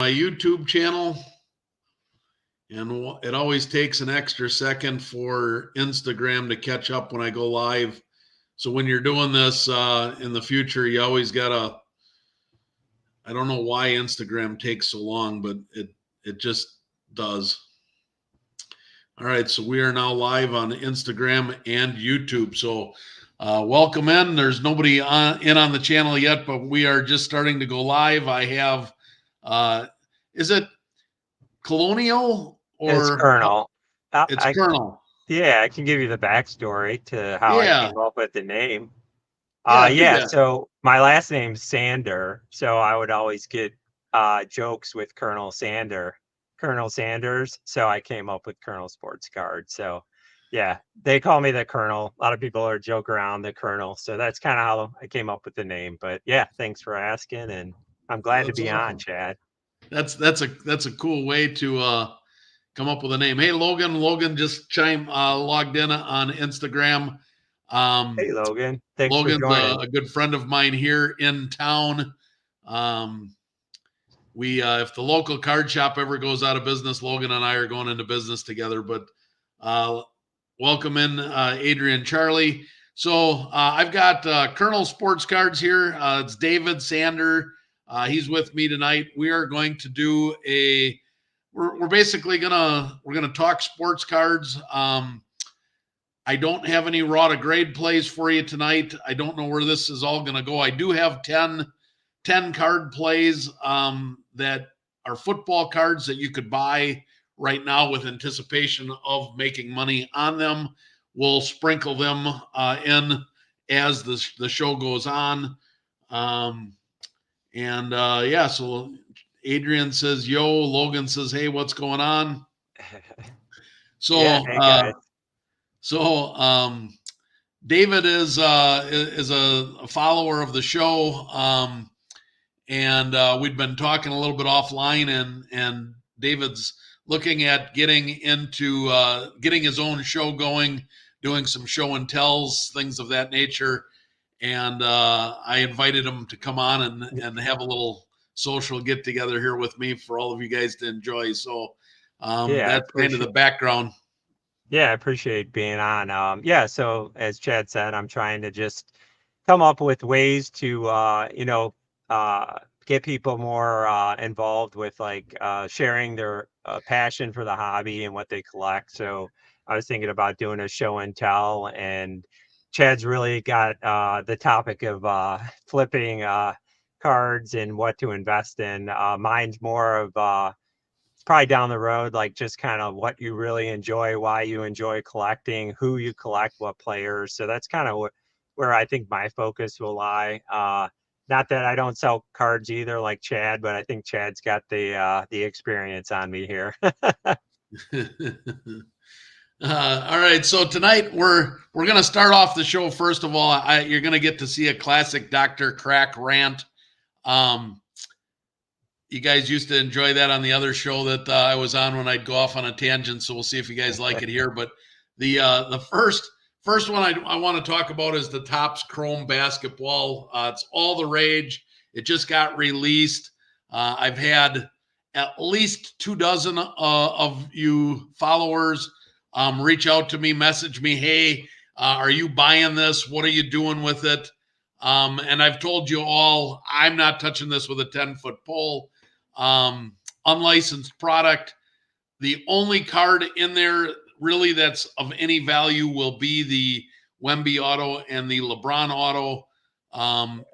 My YouTube channel, and it always takes an extra second for Instagram to catch up when I go live. So when you're doing this in the future, you always gotta. I don't know why Instagram takes so long, but it just does. All right, so we are now live on Instagram and YouTube. So welcome in. There's nobody on the channel yet, but we are just starting to go live. I have, is it Colonial It's or Colonel. it's Colonel? Yeah, I can give you the backstory to how I Yeah, came up with the name. yeah, do Yeah, that. so my last name's Sander, so I would always get jokes with Colonel Sanders. So I came up with Colonel Sports Card. So yeah, they call me the Colonel. A lot of people are joke around the Colonel. So that's kind of how I came up with the name. But yeah, thanks for asking, and I'm glad to That's be on, awesome. Chad. That's a cool way to come up with a name. Hey, Logan just logged in on Instagram. Hey, Logan, thanks for Logan's joining. a good friend of mine here in town. Um, we if the local card shop ever goes out of business, Logan and I are going into business together. But welcome in, Adrian, Charlie. So I've got Colonel Sports Cards here. It's David Sander. He's with me tonight. We are going to do we're basically we're gonna talk sports cards. I don't have any raw to grade plays for you tonight. I don't know where this is all going to go. I do have 10 card plays that are football cards that you could buy right now with anticipation of making money on them. We'll sprinkle them in as the show goes on. Yeah, so Adrian says, yo, Logan says, hey, what's going on? So, Yeah, hey guys. so David is a follower of the show, and we'd been talking a little bit offline, and David's looking at getting into getting his own show going, doing some show and tells, things of that nature. And I invited him to come on and have a little social get together here with me for all of you guys to enjoy. So Yeah, I that's kind of the appreciate. background. Yeah, I appreciate being on. Yeah, so as Chad said, I'm trying to just come up with ways to, get people more involved with like sharing their passion for the hobby and what they collect. So I was thinking about doing a show and tell, and Chad's really got the topic of flipping cards and what to invest in. Mine's more of it's probably down the road, like just kind of what you really enjoy, why you enjoy collecting, who you collect, what players. So that's kind of where I think my focus will lie. Not that I don't sell cards either, like Chad, but I think Chad's got the experience on me here. All right, so tonight we're gonna start off the show. First of all, you're gonna get to see a classic Dr. Crack rant. Um, you guys used to enjoy that on the other show that I was on when I'd go off on a tangent. So we'll see if you guys like it here. But the first one I want to talk about is the Topps Chrome basketball. It's all the rage. It just got released. I've had at least 24 of you followers reach out to me, message me, hey, are you buying this? What are you doing with it? And I've told you all, I'm not touching this with a 10-foot pole. Unlicensed product. The only card in there really that's of any value will be the Wemby auto and the LeBron auto.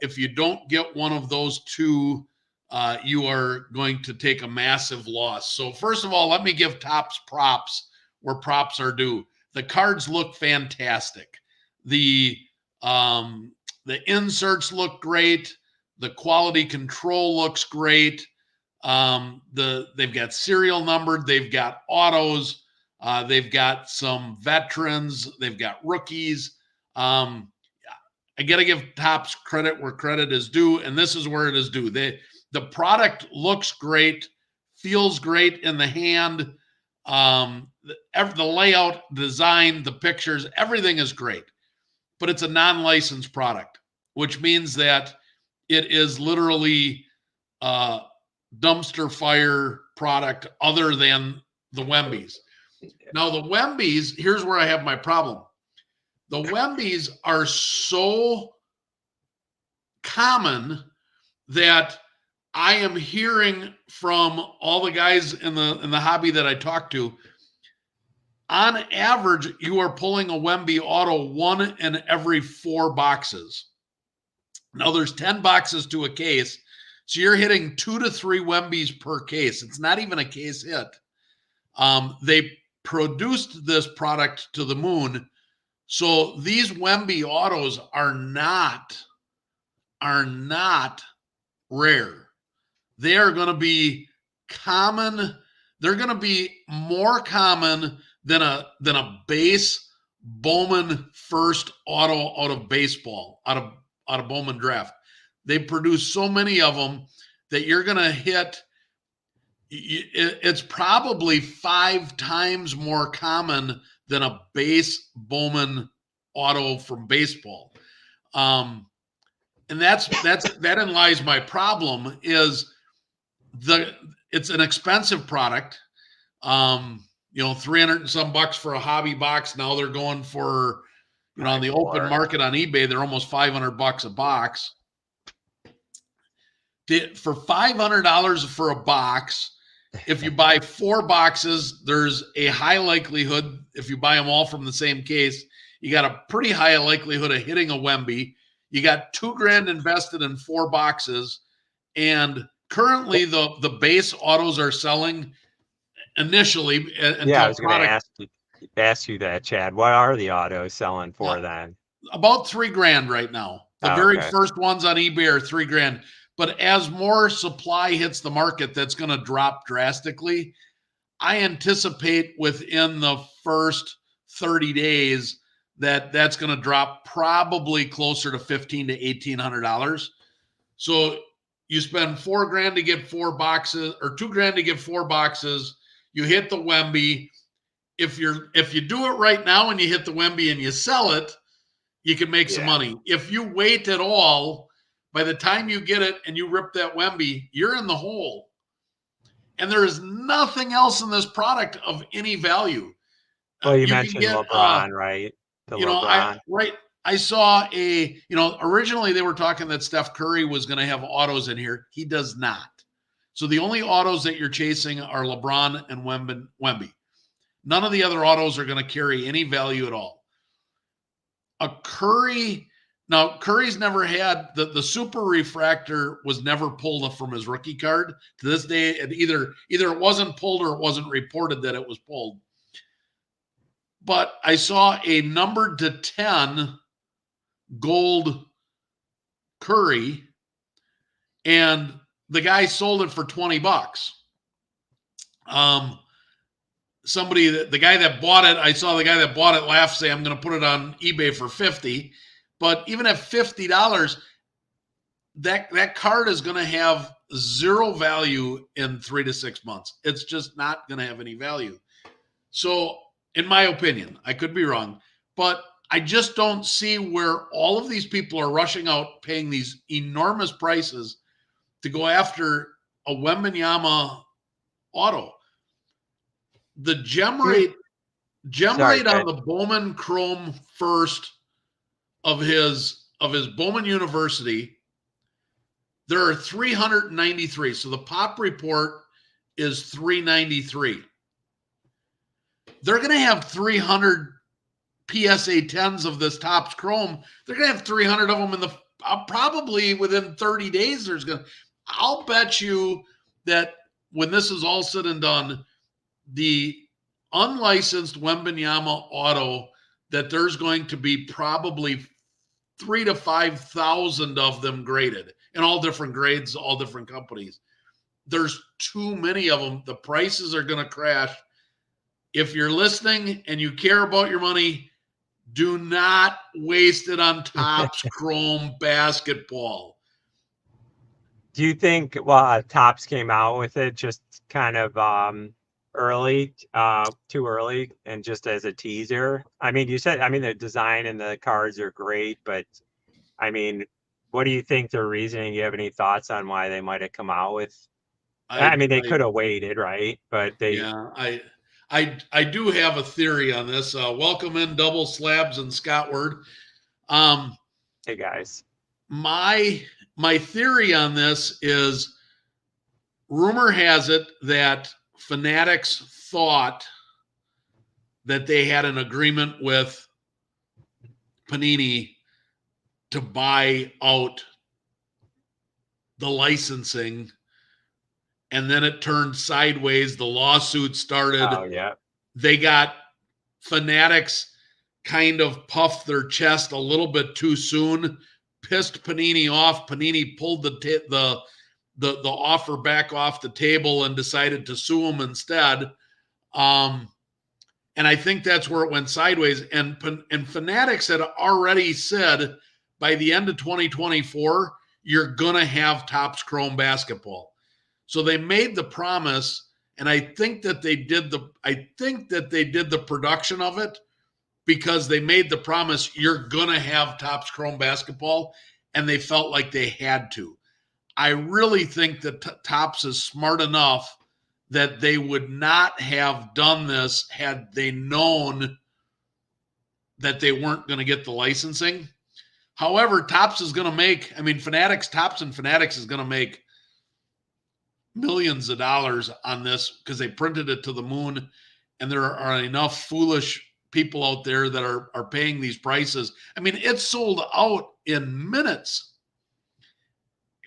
If you don't get one of those two, you are going to take a massive loss. So first of all, let me give Topps props where props are due. The cards look fantastic. The inserts look great. The quality control looks great. They've got serial numbered, they've got autos, they've got some veterans, they've got rookies. I got to give Topps credit where credit is due, and this is where it is due. The product looks great, feels great in the hand. The layout, design, the pictures, everything is great, but it's a non-licensed product, which means that it is literally dumpster fire product other than the Wembies. Now, the Wembies, here's where I have my problem. The Wembies are so common that I am hearing from all the guys in the hobby that I talk to. On average, you are pulling a Wemby auto 1 in every 4 boxes. Now there's 10 boxes to a case, so you're hitting 2 to 3 Wembies per case. It's not even a case hit. They produced this product to the moon, so these Wemby autos are not rare. They are going to be common. They're going to be more common than a base Bowman first auto out of baseball, out of Bowman draft. They produce so many of them that you're going to hit. It's probably 5 times more common than a base Bowman auto from baseball. And that lies my problem is it's an expensive product. 300 and some bucks for a hobby box. Now they're going for, on the open market on eBay, they're almost $500 a box. For $500 for a box, if you buy 4 boxes, there's a high likelihood, if you buy them all from the same case, you got a pretty high likelihood of hitting a Wemby. You got $2,000 invested in 4 boxes, and currently the base autos are selling initially. I was going to ask you that, Chad. What are the autos selling for then? About $3,000 right now. The very first ones on eBay are $3,000. But as more supply hits the market, that's going to drop drastically. I anticipate within the first 30 days that's going to drop probably closer to $1,500 to $1,800. So you spend $4,000 to get 4 boxes, or $2,000 to get 4 boxes. You hit the Wemby. If you do it right now and you hit the Wemby and you sell it, you can make some money. If you wait at all, by the time you get it and you rip that Wemby, you're in the hole. And there is nothing else in this product of any value. Well, you mentioned LeBron, right? LeBron. I saw originally they were talking that Steph Curry was going to have autos in here. He does not. So the only autos that you're chasing are LeBron and Wemby. None of the other autos are going to carry any value at all. Now Curry's never had the super refractor, was never pulled from his rookie card. To this day, either it wasn't pulled or it wasn't reported that it was pulled. But I saw a numbered to 10 gold Curry, and the guy sold it for $20. The guy that bought it, I saw the guy that bought it laugh, say, I'm going to put it on eBay for $50. But even at $50, that card is going to have zero value in 3 to 6 months. It's just not going to have any value. So, in my opinion, I could be wrong, but I just don't see where all of these people are rushing out, paying these enormous prices to go after a Wembanyama auto. The gem rate on the Bowman Chrome first of his Bowman University, there are 393. So the pop report is 393. They're going to have 300 PSA 10s of this Topps Chrome. They're going to have 300 of them in the probably within 30 days. I'll bet you that when this is all said and done, the unlicensed Wembanyama auto, that there's going to be probably 3,000 to 5,000 of them graded in all different grades, all different companies. There's too many of them. The prices are going to crash. If you're listening and you care about your money, do not waste it on Topps Chrome basketball. Do you think Topps came out with it just kind of early, too early, and just as a teaser? I mean, you said, the design and the cards are great, but what do you think their reasoning? You have any thoughts on why they might have come out with I mean, they could have waited, right? But they. Yeah, I do have a theory on this. Welcome in Double Slabs and Scott Word. Hey guys. My theory on this is, rumor has it that Fanatics thought that they had an agreement with Panini to buy out the licensing, and then it turned sideways. The lawsuit started. Oh yeah. They got Fanatics kind of puffed their chest a little bit too soon, pissed Panini off. Panini pulled the offer back off the table and decided to sue them instead. And I think that's where it went sideways. And Fanatics had already said by the end of 2024, you're going to have Topps Chrome basketball. So they made the promise, and I think that they did the production of it because they made the promise, you're going to have Topps Chrome basketball, and they felt like they had to. I really think that Topps is smart enough that they would not have done this had they known that they weren't going to get the licensing. However, Topps is going to make, Topps and Fanatics is going to make millions of dollars on this because they printed it to the moon, and there are enough foolish people out there that are paying these prices. I mean, it's sold out in minutes.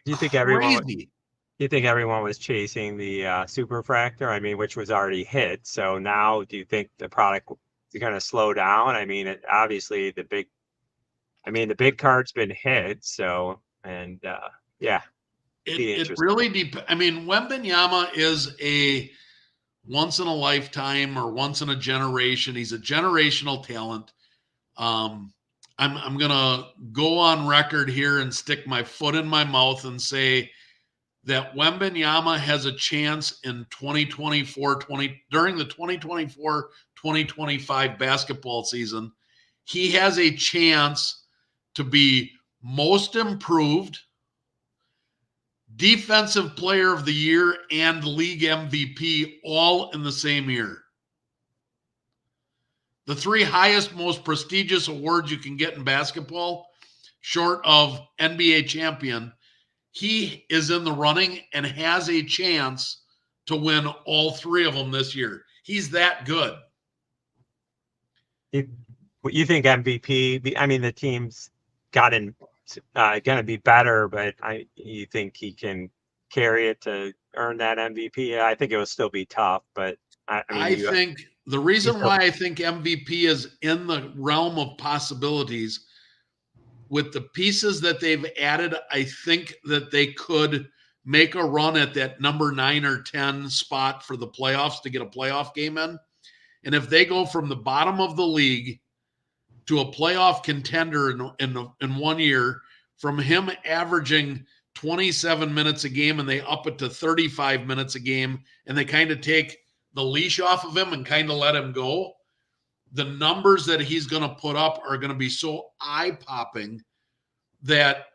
Do you think everyone was chasing the Superfractor? I mean, which was already hit. So now, do you think the product is going to slow down? I mean, obviously the big card's been hit. So, and yeah, it really depends. I mean, Wembanyama is a once in a lifetime or once in a generation. He's a generational talent. I'm going to go on record here and stick my foot in my mouth and say that Wembanyama has a chance in 2024, during the 2024-2025 basketball season. He has a chance to be most improved, defensive player of the year, and league MVP all in the same year. The three highest, most prestigious awards you can get in basketball, short of NBA champion, he is in the running and has a chance to win all three of them this year. He's that good. You think MVP? I mean, the team's going to be better, but you think he can carry it to earn that MVP? I think it will still be tough, but I think the reason why I think MVP is in the realm of possibilities, with the pieces that they've added, I think that they could make a run at that number 9 or 10 spot for the playoffs to get a playoff game in. And if they go from the bottom of the league to a playoff contender in 1 year, from him averaging 27 minutes a game and they up it to 35 minutes a game, and they kind of take the leash off of him and kind of let him go, the numbers that he's going to put up are going to be so eye-popping that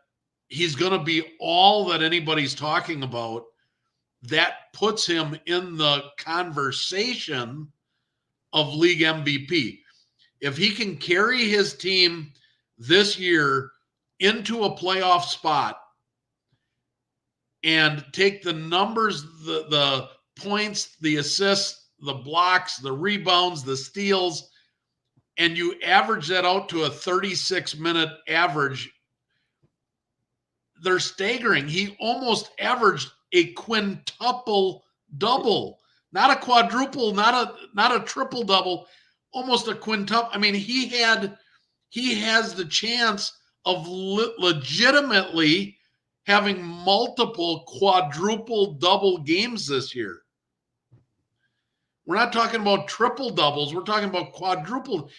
he's going to be all that anybody's talking about. That puts him in the conversation of league MVP. If he can carry his team this year into a playoff spot and take the numbers, the points, the assists, the blocks, the rebounds, the steals, and you average that out to a 36-minute average, they're staggering. He almost averaged a quintuple double, not a quadruple, not a triple double, almost a quintuple. I mean, he has the chance of legitimately having multiple quadruple double games this year. We're not talking about triple doubles. We're talking about quadruple.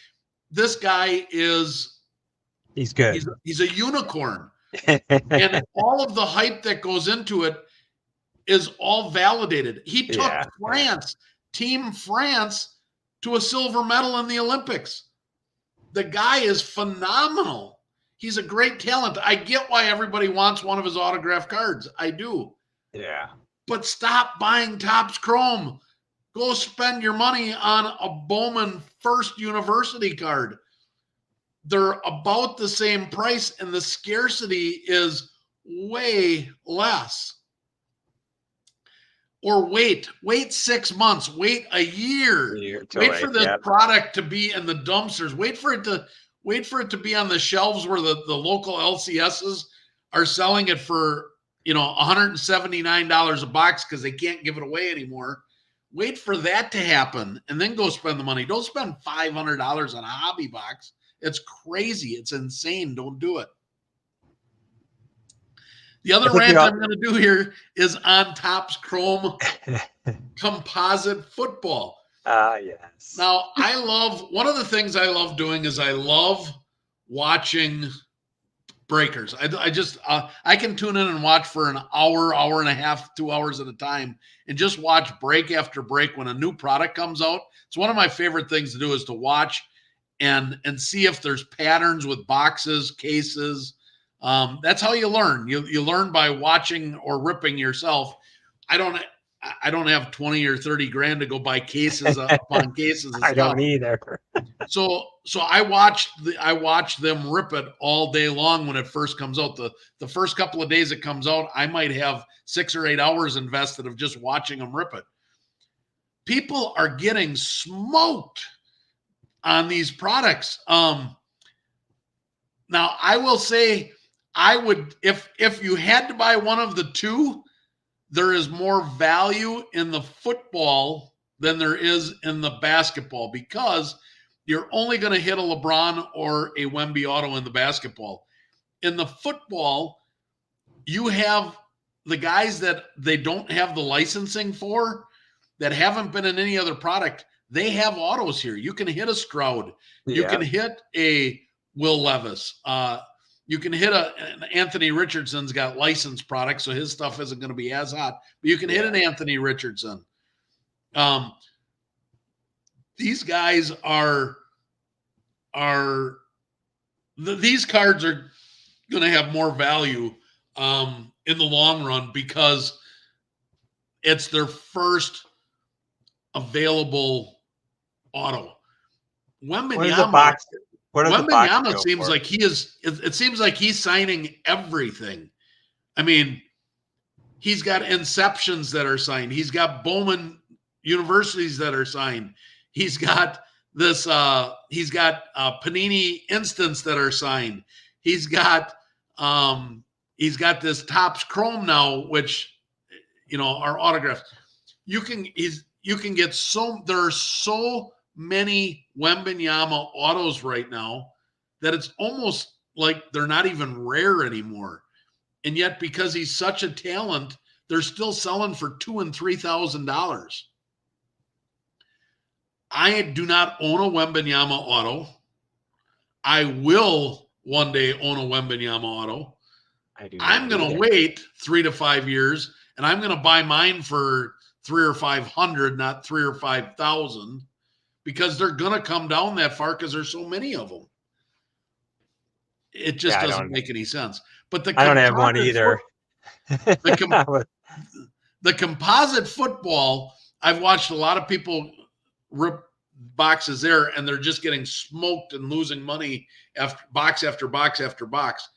This guy he's good. He's a unicorn. And all of the hype that goes into it is all validated. He took Team France, to a silver medal in the Olympics. The guy is phenomenal. He's a great talent. I get why everybody wants one of his autographed cards. I do. Yeah. But stop buying Topps Chrome. Go spend your money on a Bowman First University card. They're about the same price, and the scarcity is way less. Or wait 6 months, wait a year, wait for this product to be in the dumpsters, wait for it to be on the shelves where the local LCSs are selling it for, $179 a box because they can't give it away anymore. Wait for that to happen and then go spend the money. Don't spend $500 on a hobby box. It's crazy. It's insane. Don't do it. The other rant I'm going to do here is on Topps Chrome composite football. Yes. Now, one of the things I love doing is I love watching breakers. I can tune in and watch for an hour and a half, 2 hours at a time, and just watch break after break when a new product comes out. It's one of my favorite things to do is to watch and see if there's patterns with boxes, cases. That's how you learn. You learn by watching or ripping yourself. I don't have 20 or 30 grand to go buy cases upon cases of I stuff. don't either. So I watch them rip it all day long when it first comes out. The first couple of days it comes out, I might have 6 or 8 hours invested of just watching them rip it. People are getting smoked on these products. Now I will say I would, if you had to buy one of the two, there is more value in the football than there is in the basketball because you're only going to hit a LeBron or a Wemby auto in the basketball. In the football, you have the guys that they don't have the licensing for, that haven't been in any other product. They have autos here. You can hit a Stroud. You can hit a Will Levis. You can hit an Anthony Richardson's got licensed products, so his stuff isn't going to be as hot. But you can hit an Anthony Richardson. These guys these cards are going to have more value in the long run because it's their first available auto. Wembanyama seems like it seems like he's signing everything. I mean, he's got Inceptions that are signed. He's got Bowman Universities that are signed. He's got this, Panini Instants that are signed. He's got this Topps Chrome now, which, are autographs. You can get there are so many Wembanyama autos right now that it's almost like they're not even rare anymore. And yet, because he's such a talent, they're still selling for $2,000 and $3,000. I do not own a Wembanyama auto. I will one day own a Wembanyama auto. I'm going to wait 3 to 5 years, and I'm going to buy mine for $300 or $500, not $3,000 or $5,000, because they're going to come down that far because there's so many of them. It just doesn't make any sense. But I don't have one either. The composite football, I've watched a lot of people rip boxes there, and they're just getting smoked and losing money after box after box after box.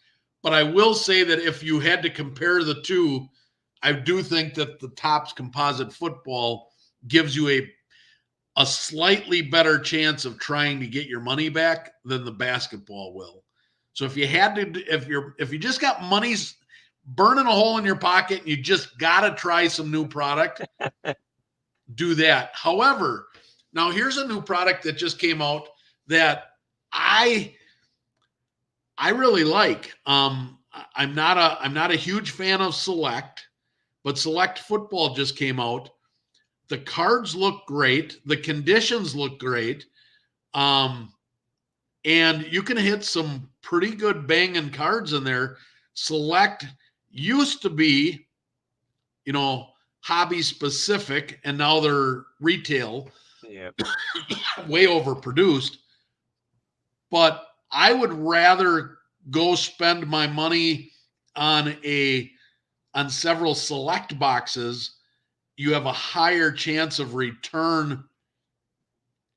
But I will say that if you had to compare the two, I do think that the Topps composite football gives you a slightly better chance of trying to get your money back than the basketball will. So if you just got money's burning a hole in your pocket and you just got to try some new product, do that. However, now here's a new product that just came out that I really like. I'm not a huge fan of Select, but Select Football just came out. The cards look great. The conditions look great. And you can hit some pretty good banging cards in there. Select used to be, hobby specific, and now they're retail. Yep. Way overproduced. But I would rather go spend my money on several Select boxes you have a higher chance of return.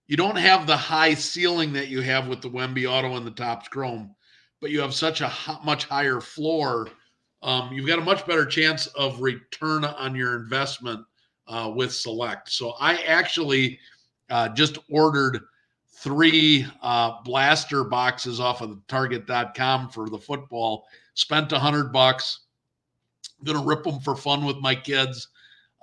You don't have the high ceiling that you have with the Wemby Auto and the Topps Chrome, but you have such a much higher floor. You've got a much better chance of return on your investment with Select. So I actually just ordered 3 blaster boxes off of Target.com for the football. Spent $100. I'm gonna rip them for fun with my kids.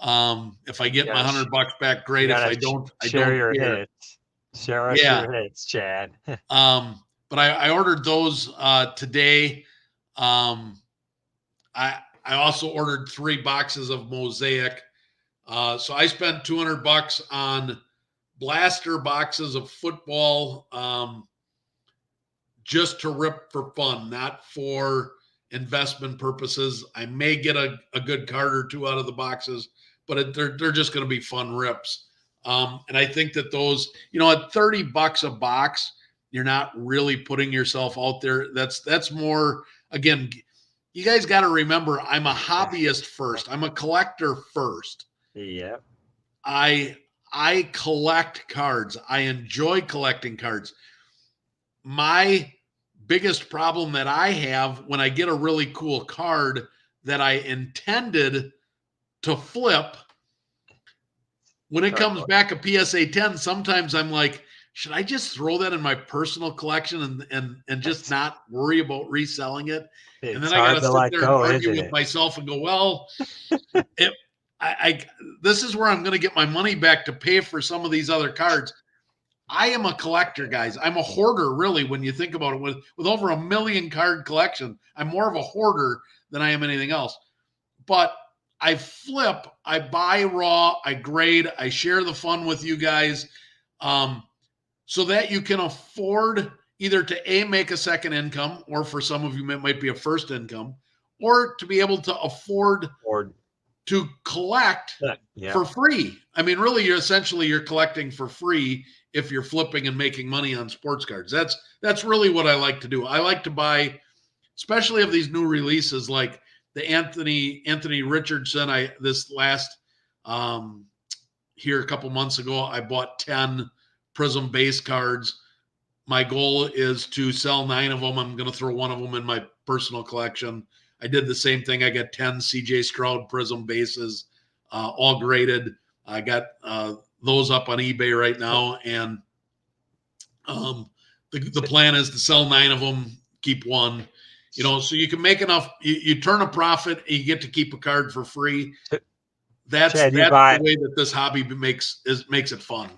If I get my $100 back, great. If I don't, I don't your care. hits. Share us your hits, Chad. But I ordered those today. I also ordered 3 boxes of Mosaic. So I spent $200 on blaster boxes of football, just to rip for fun, not for investment purposes. I may get a good card or 2 out of the boxes, but they're just going to be fun rips. And I think that those, at $30 a box, you're not really putting yourself out there. That's more, again, you guys got to remember, I'm a hobbyist first. I'm a collector first. Yeah. I collect cards. I enjoy collecting cards. My biggest problem that I have when I get a really cool card that I intended to flip, when it comes back a PSA 10, sometimes I'm like, should I just throw that in my personal collection and just not worry about reselling it? And then I got to sit there and argue with myself and go, well, this is where I'm going to get my money back to pay for some of these other cards. I am a collector, guys. I'm a hoarder, really, when you think about it. With over 1 million card collection, I'm more of a hoarder than I am anything else. But I flip, I buy raw, I grade, I share the fun with you guys, so that you can afford either to make a second income, or for some of you, it might be a first income, or to be able to afford to collect for free. I mean, really, you're collecting for free if you're flipping and making money on sports cards. That's really what I like to do. I like to buy, especially of these new releases, like the Anthony Richardson. This last here a couple months ago, I bought 10 Prism base cards. My goal is to sell 9 of them. I'm going to throw 1 of them in my personal collection. I did the same thing. I got 10 CJ Stroud Prism bases, all graded. I got those up on eBay right now, and the plan is to sell 9 of them, keep 1. So you can make enough. You turn a profit, and you get to keep a card for free. That's the way that this hobby makes it fun.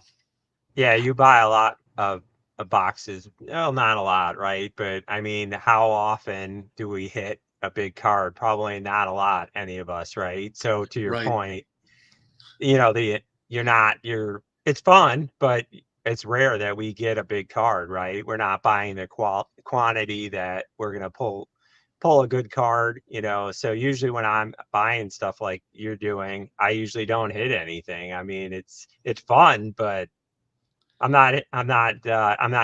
Yeah, you buy a lot of boxes. Well, not a lot, right? But I mean, how often do we hit a big card? Probably not a lot, any of us, right? So to your point, it's fun, but it's rare that we get a big card, right? We're not buying the quantity that we're going to pull a good card, so usually when I'm buying stuff like you're doing, I usually don't hit anything. I mean, it's fun, but I'm not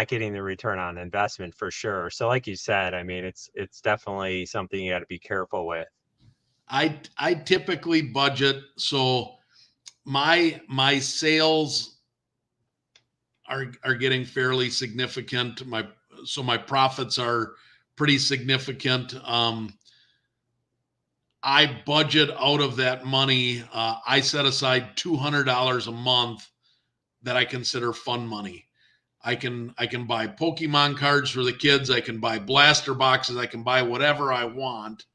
getting the return on investment for sure. So like you said, I mean, it's definitely something you got to be careful with. I typically budget, so my sales are getting fairly significant. My profits are pretty significant. I budget out of that money. I set aside $200 a month that I consider fun money. I can buy Pokemon cards for the kids. I can buy blaster boxes. I can buy whatever I want.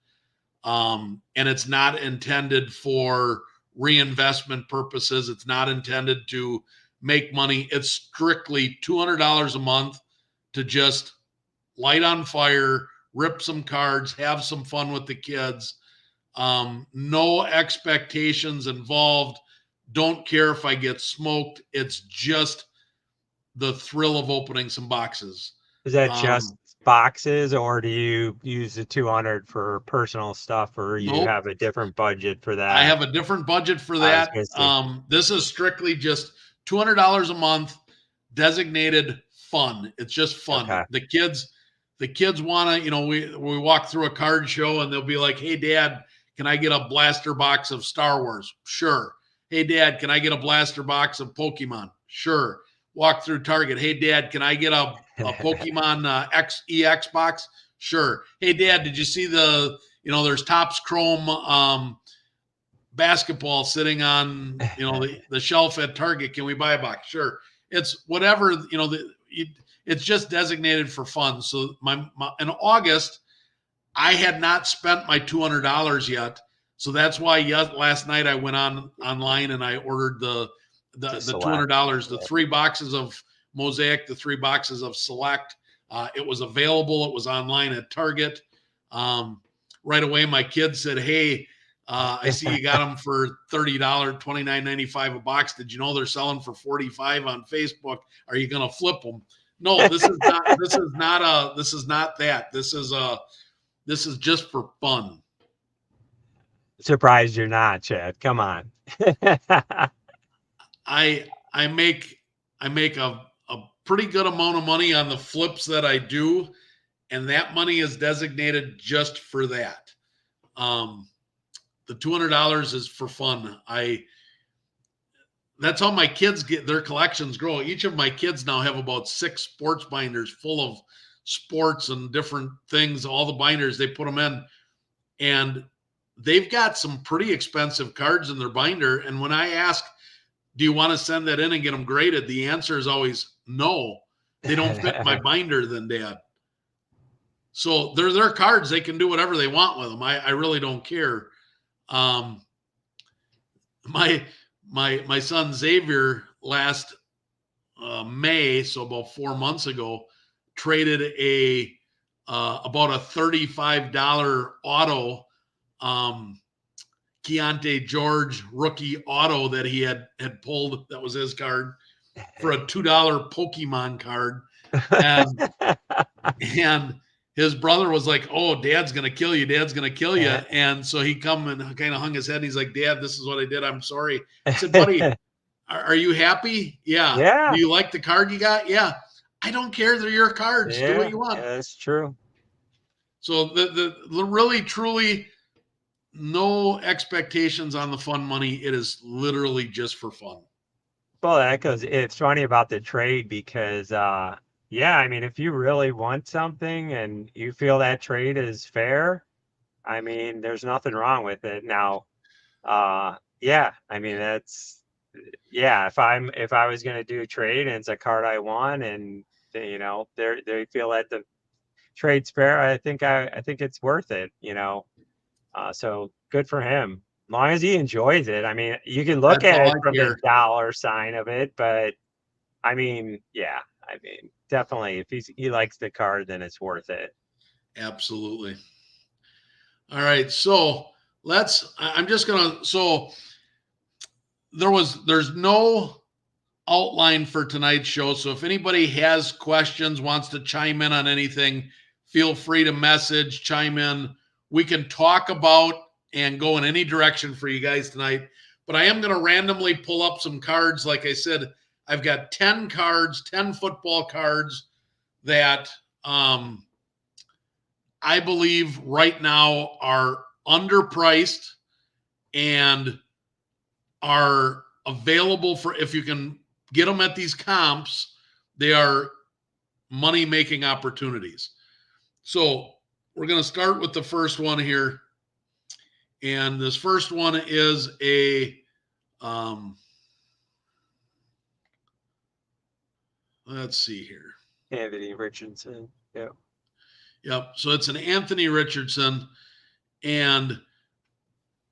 And it's not intended for reinvestment purposes. It's not intended to make money. It's strictly $200 a month to just light on fire, rip some cards, have some fun with the kids. No expectations involved. Don't care if I get smoked. It's just the thrill of opening some boxes. Is that just boxes, or do you use the 200 for personal stuff, or you have a different budget for that? I have a different budget for that. This is strictly just $200 a month, designated fun. It's just fun. Okay. The kids want to, we walk through a card show and they'll be like, "Hey, Dad, can I get a blaster box of Star Wars?" Sure. Hey, Dad, can I get a blaster box of Pokemon? Sure. Walk through Target. Hey, Dad, can I get a Pokemon EX box? Sure. Hey, Dad, did you see there's Topps Chrome basketball sitting on, the shelf at Target. Can we buy a box? Sure. It's whatever, it's just designated for fun. So in August, I had not spent my $200 yet. So that's why last night I went online and I ordered the $200, the 3 boxes of Mosaic, the 3 boxes of Select. It was available. It was online at Target. Right away, my kid said, "Hey, I see you got them for $30, $29.95 a box. Did you know they're selling for $45 on Facebook? Are you going to flip them?" No, this is not that. This is just for fun. Surprised you're not, Chad. Come on. I make a pretty good amount of money on the flips that I do, and that money is designated just for that. The $200 is for fun. That's how my kids get their collections grow. Each of my kids now have about 6 sports binders full of sports and different things. All the binders, they put them in, and they've got some pretty expensive cards in their binder. And when I ask, do you want to send that in and get them graded? The answer is always no. They don't fit my binder then, Dad. So they're their cards. They can do whatever they want with them. I really don't care. My son Xavier last May, so about 4 months ago, traded about a $35 auto Keontae George rookie auto that he had pulled. That was his card for a $2 Pokemon card. And his brother was like, "Oh, Dad's going to kill you. Dad's going to kill you." And so he come and kind of hung his head. And he's like, "Dad, this is what I did. I'm sorry." I said, "Buddy, are you happy?" Yeah. Yeah. Do you like the card you got? Yeah. I don't care. They're your cards. Do what you want. Yeah, that's true. So the really, truly no expectations on the fun money. It is literally just for fun. Well, it's funny about the trade because, yeah, I mean, if you really want something and you feel that trade is fair, I mean, there's nothing wrong with it. Now, yeah, I mean, yeah, if I was going to do a trade and it's a card I want and, they feel that the trade's fair, I think it's worth it, so good for him. As long as he enjoys it. I mean, you can look That's at all it I from the care. dollar sign of it, but I mean, yeah, I mean, definitely if he likes the card, then it's worth it. Absolutely. All right. So there's no outline for tonight's show. So if anybody has questions, wants to chime in on anything, feel free to message, chime in. We can talk about and go in any direction for you guys tonight. But I am going to randomly pull up some cards. Like I said, I've got 10 cards, 10 football cards that I believe right now are underpriced and are available for, if you can get them at these comps, they are money-making opportunities. So we're going to start with the first one here. And this first one is let's see here. Anthony Richardson. Yep. Yep. So it's an Anthony Richardson, and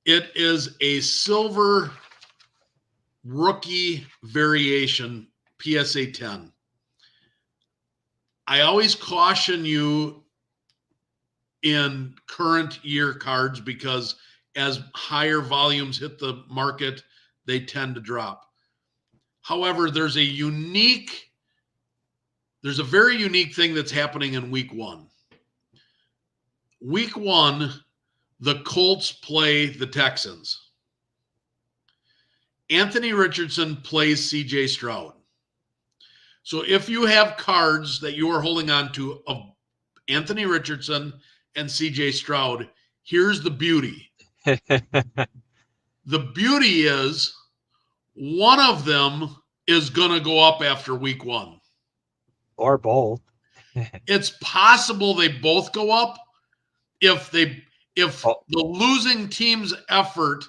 it is a silver rookie variation PSA 10. I always caution you in current year cards because as higher volumes hit the market, they tend to drop. However, there's a very unique thing that's happening in week 1. Week 1, the Colts play the Texans. Anthony Richardson plays CJ Stroud. So if you have cards that you are holding on to of Anthony Richardson and CJ Stroud, here's the beauty. The beauty is one of them is going to go up after week 1. Or both. It's possible they both go up if the losing team's effort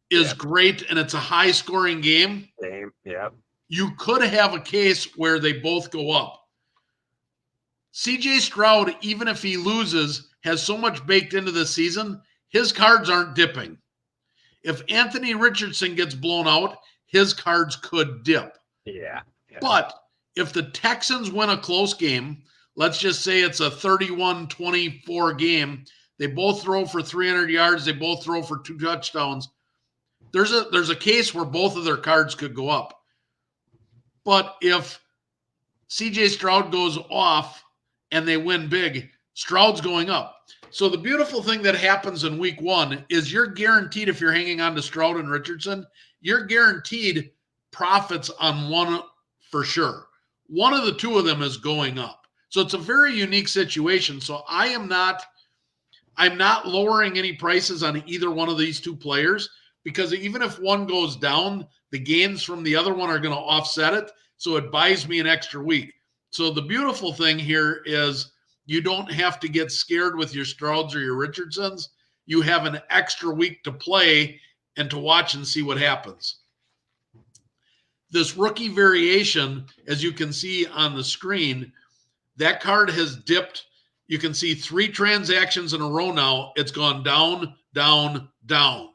is great and it's a high scoring game. Yep. You could have a case where they both go up. CJ Stroud, even if he loses, has so much baked into the season, his cards aren't dipping. If Anthony Richardson gets blown out, his cards could dip. Yeah. But if the Texans win a close game, let's just say it's a 31-24 game, they both throw for 300 yards, they both throw for 2 touchdowns, there's a case where both of their cards could go up. But if CJ Stroud goes off and they win big, Stroud's going up. So the beautiful thing that happens in week 1 is you're guaranteed, if you're hanging on to Stroud and Richardson, you're guaranteed profits on one for sure. One of the two of them is going up. So it's a very unique situation. So I'm not lowering any prices on either one of these two players, because even if one goes down, the gains from the other one are going to offset it. So it buys me an extra week. So the beautiful thing here is you don't have to get scared with your Strouds or your Richardsons. You have an extra week to play and to watch and see what happens. This rookie variation, as you can see on the screen, that card has dipped. You can see 3 transactions in a row now. It's gone down, down, down.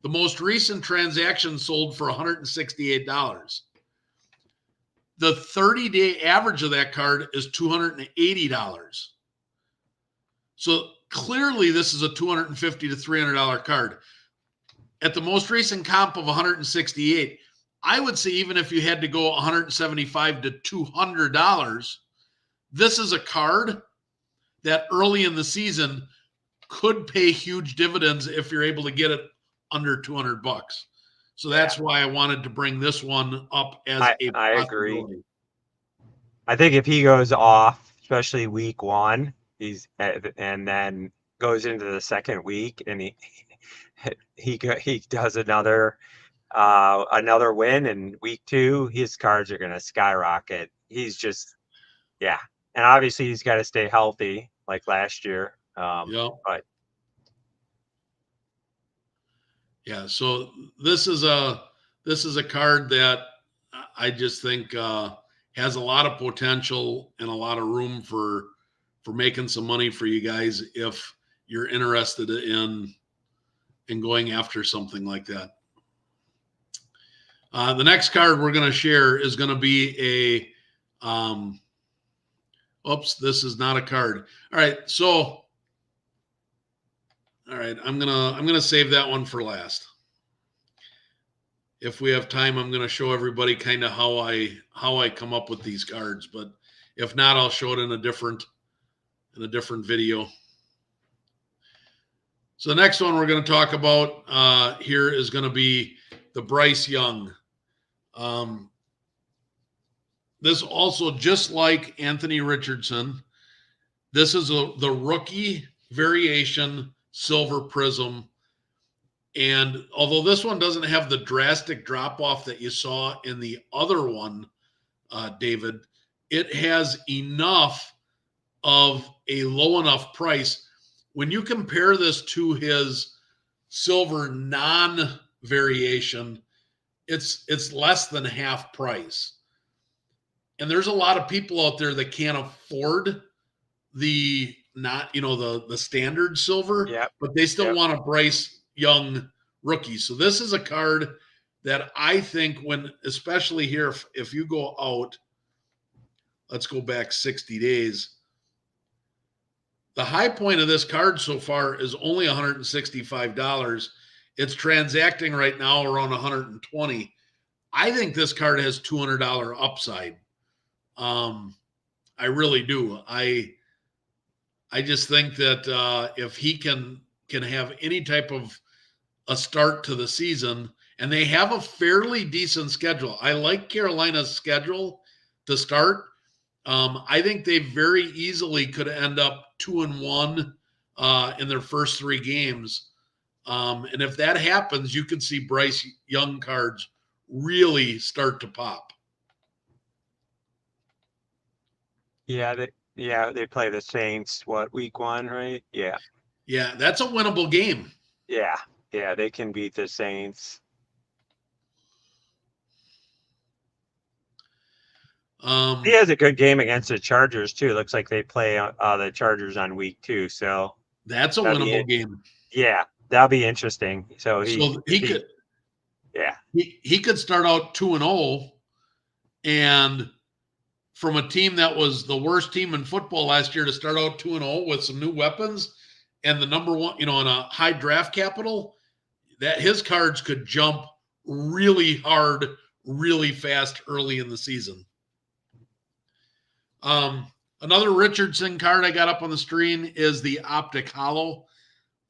The most recent transaction sold for $168. The 30-day average of that card is $280. So clearly this is a $250 to $300 card. At the most recent comp of 168, I would say even if you had to go $175 to $200, this is a card that early in the season could pay huge dividends if you're able to get it under $200. So that's why I wanted to bring this one up as I agree. I think if he goes off, especially week 1, and then goes into the second week and he does another win in week 2, his cards are going to skyrocket. He's just, and obviously he's got to stay healthy like last year. But yeah, so this is a card that I just think has a lot of potential and a lot of room for making some money for you guys if you're interested in going after something like that. The next card we're going to share is going to be a oops, this is not a card. All right, so I'm gonna save that one for last. If we have time, I'm gonna show everybody kind of how I come up with these cards, but if not, I'll show it in a different video. So the next one we're going to talk about here is going to be the Bryce Young. This also, just like Anthony Richardson, this is the rookie variation silver prism. And although this one doesn't have the drastic drop off that you saw in the other one, David, it has enough of a low enough price. When you compare this to his silver non-variation, it's less than half price. And there's a lot of people out there that can't afford the standard silver, but they still want a Bryce Young rookie. So this is a card that I think especially here, if you go out, let's go back 60 days. The high point of this card so far is only $165. It's transacting right now around $120. I think this card has $200 upside. I really do. I just think that if he can have any type of a start to the season, and they have a fairly decent schedule. I like Carolina's schedule to start. I think they very easily could end up 2-1 in their first 3 games. And if that happens, you could see Bryce Young cards really start to pop. Yeah, they play the Saints, week 1, right? Yeah. Yeah, that's a winnable game. Yeah. Yeah, they can beat the Saints. He has a good game against the Chargers too. Looks like they play the Chargers on week 2, so That's a that'll be winnable it. game. Yeah, that'll be interesting. So So he could yeah. he could start out 2-0, and from a team that was the worst team in football last year to start out 2-0 with some new weapons and the number one, in a high draft capital, that his cards could jump really hard, really fast early in the season. Another Richardson card I got up on the screen is the Optic Hollow.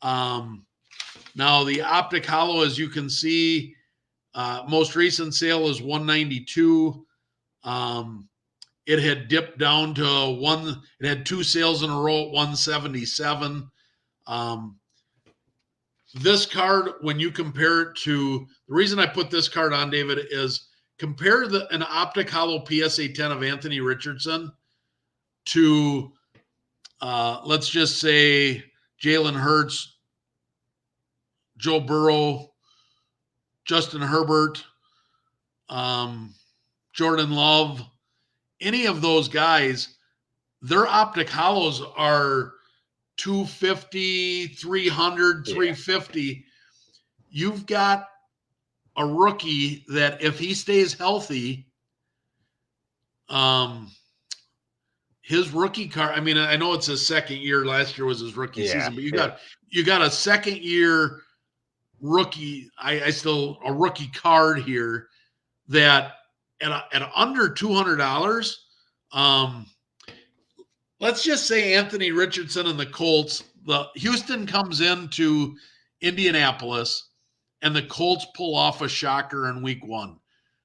Now the Optic Hollow, as you can see, most recent sale is $192. It had dipped down to one. It had 2 sales in a row at $177. This card, when you compare it to, the reason I put this card on, David, is compare an Optic Hollow PSA 10 of Anthony Richardson to, let's just say, Jalen Hurts, Joe Burrow, Justin Herbert, Jordan Love, any of those guys, their Optic Hollows are 250, 300, 350. You've got a rookie that if he stays healthy, his rookie card, I mean, I know it's his second year. Last year was his rookie season, but you got a second year rookie, a rookie card here that at under $200, let's just say Anthony Richardson and the Colts, the Houston comes into Indianapolis and the Colts pull off a shocker in week 1.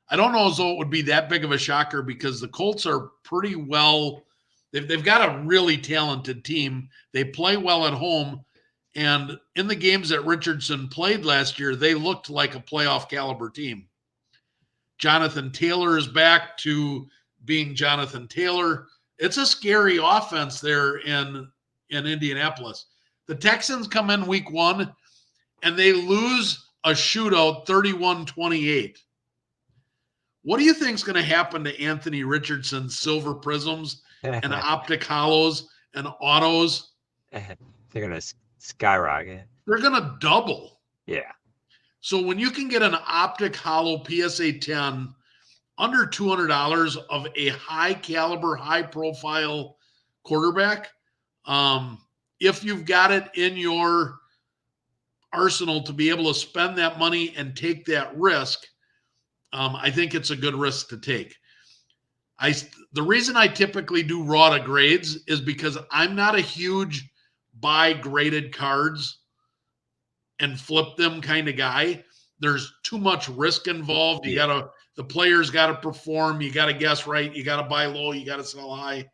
I don't know as though it would be that big of a shocker because the Colts are pretty well, they've got a really talented team. They play well at home. And in the games that Richardson played last year, they looked like a playoff caliber team. Jonathan Taylor is back to being Jonathan Taylor. It's a scary offense there in Indianapolis. The Texans come in week 1 and they lose a shootout 31-28. What do you think is going to happen to Anthony Richardson's silver prisms and Optic Hollows and autos? They're going to skyrocket. They're going to double. Yeah. So when you can get an Optic Hollow PSA 10 under $200 of a high caliber, high profile quarterback, if you've got it in your arsenal to be able to spend that money and take that risk, I think it's a good risk to take. The reason I typically do raw to grades is because I'm not a huge buy graded cards and flip them kind of guy. There's too much risk involved. The players got to perform. You got to guess right. You got to buy low. You got to sell high.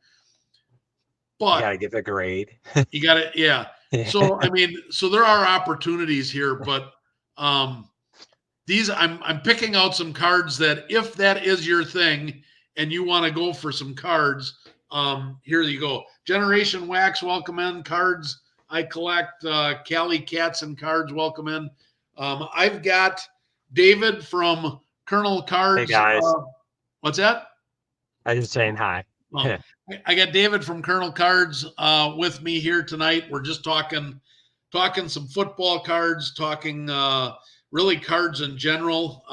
But you got to give a grade. You got to, yeah. So, I mean, so there are opportunities here, but these, I'm picking out some cards that if that is your thing and you want to go for some cards, here you go. Generation Wax, welcome in. Cards I collect, Cali Cats and cards, welcome in. I've got David from Colonel Cards. Hey guys. What's that? I'm just saying hi. I got David from Colonel Cards with me here tonight. We're just talking some football cards, talking really cards in general.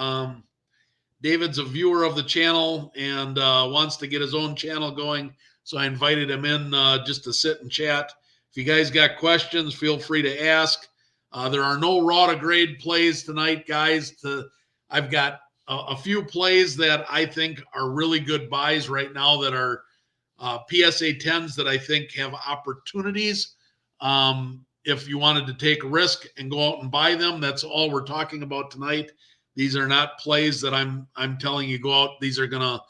David's a viewer of the channel and wants to get his own channel going. So I invited him in just to sit and chat. If you guys got questions, feel free to ask. There are no raw to grade plays tonight, guys. I've got a few plays that I think are really good buys right now that are PSA 10s that I think have opportunities. If you wanted to take a risk and go out and buy them, that's all we're talking about tonight. These are not plays that I'm telling you go out. These are going to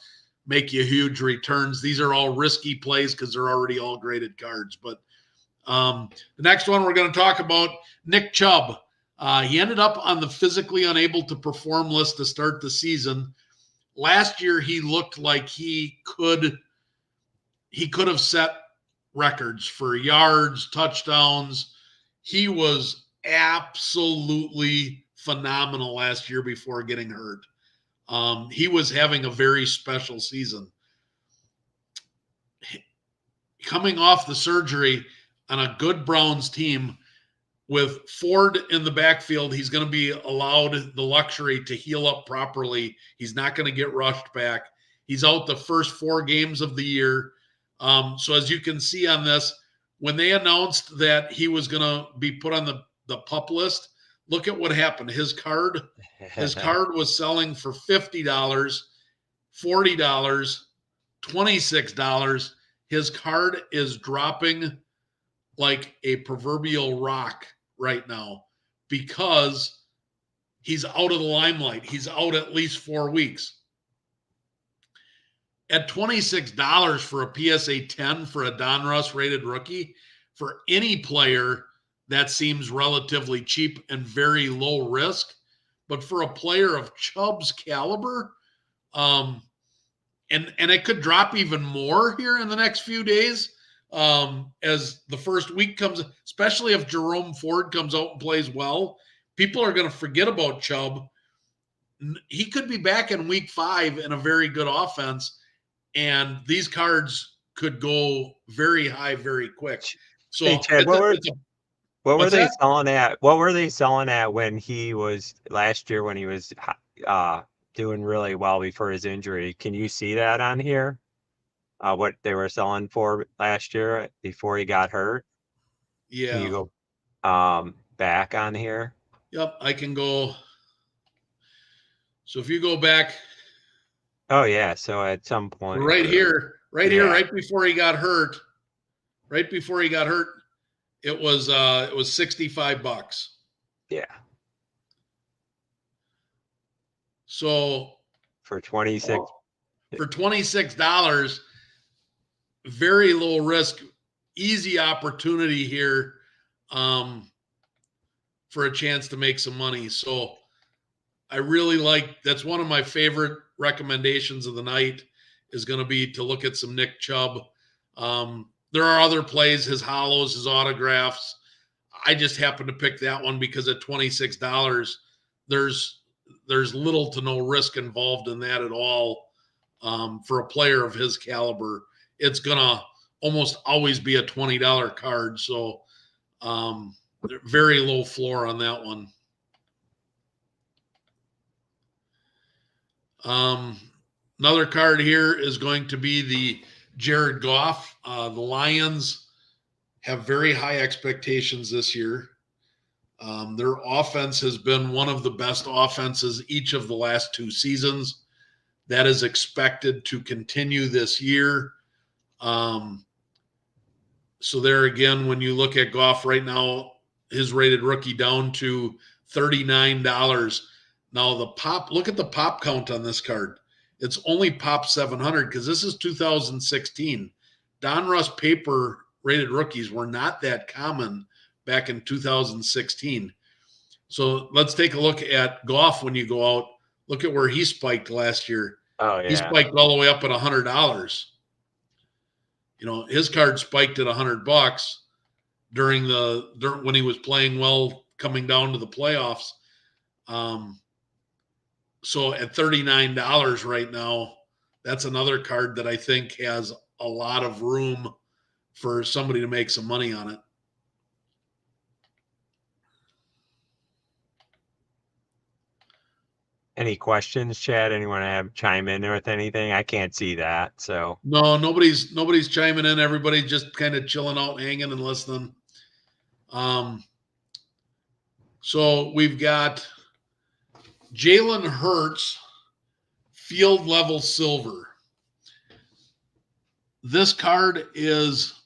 make you huge returns. These are all risky plays because they're already all graded cards. But the next one we're going to talk about, Nick Chubb. He ended up on the physically unable to perform list to start the season. Last year, he looked like he could have set records for yards, touchdowns. He was absolutely phenomenal last year before getting hurt. He was having a very special season. Coming off the surgery on a good Browns team with Ford in the backfield, he's going to be allowed the luxury to heal up properly. He's not going to get rushed back. He's out the first 4 games of the year. So as you can see on this, when they announced that he was going to be put on the PUP list, look at what happened. His card was selling for $50, $40, $26. His card is dropping like a proverbial rock right now because he's out of the limelight. He's out at least 4 weeks. At $26 for a PSA 10 for a Donruss rated rookie, for any player, that seems relatively cheap and very low risk. But for a player of Chubb's caliber, and it could drop even more here in the next few days as the first week comes, especially if Jerome Ford comes out and plays well. People are going to forget about Chubb. He could be back in week 5 in a very good offense, and these cards could go very high very quick. So hey, Chad, what were they selling at? What were they selling at when he was last year when he was doing really well before his injury? Can you see that on here? What they were selling for last year before he got hurt? Yeah. Can you go back on here? Yep, I can go. So if you go back. Oh yeah, so at some point. Right here, right before he got hurt, it was $65. Yeah. So for $26. For $26, very low risk, easy opportunity here for a chance to make some money. So I really that's one of my favorite recommendations of the night is going to be to look at some Nick Chubb. There are other plays, his hollows, his autographs. I just happened to pick that one because at $26, there's little to no risk involved in that at all. For a player of his caliber, it's going to almost always be a $20 card. So very low floor on that one. Another card here is going to be the Jared Goff. The Lions have very high expectations this year. Their offense has been one of the best offenses each of the last 2 seasons. That is expected to continue this year. So there again, when you look at Goff right now, his rated rookie down to $39. Now look at the pop count on this card. It's only pop 700 because this is 2016. Donruss paper rated rookies were not that common back in 2016. So let's take a look at Goff when you go out. Look at where he spiked last year. Oh, yeah. He spiked all the way up at $100. His card spiked at $100 during when he was playing well, coming down to the playoffs. So at $39 right now, that's another card that I think has a lot of room for somebody to make some money on it. Any questions, Chad? Anyone have chime in with anything? I can't see that. So no, nobody's chiming in. Everybody's just kind of chilling out, hanging and listening. So we've got Jalen Hurts, field level silver. This card is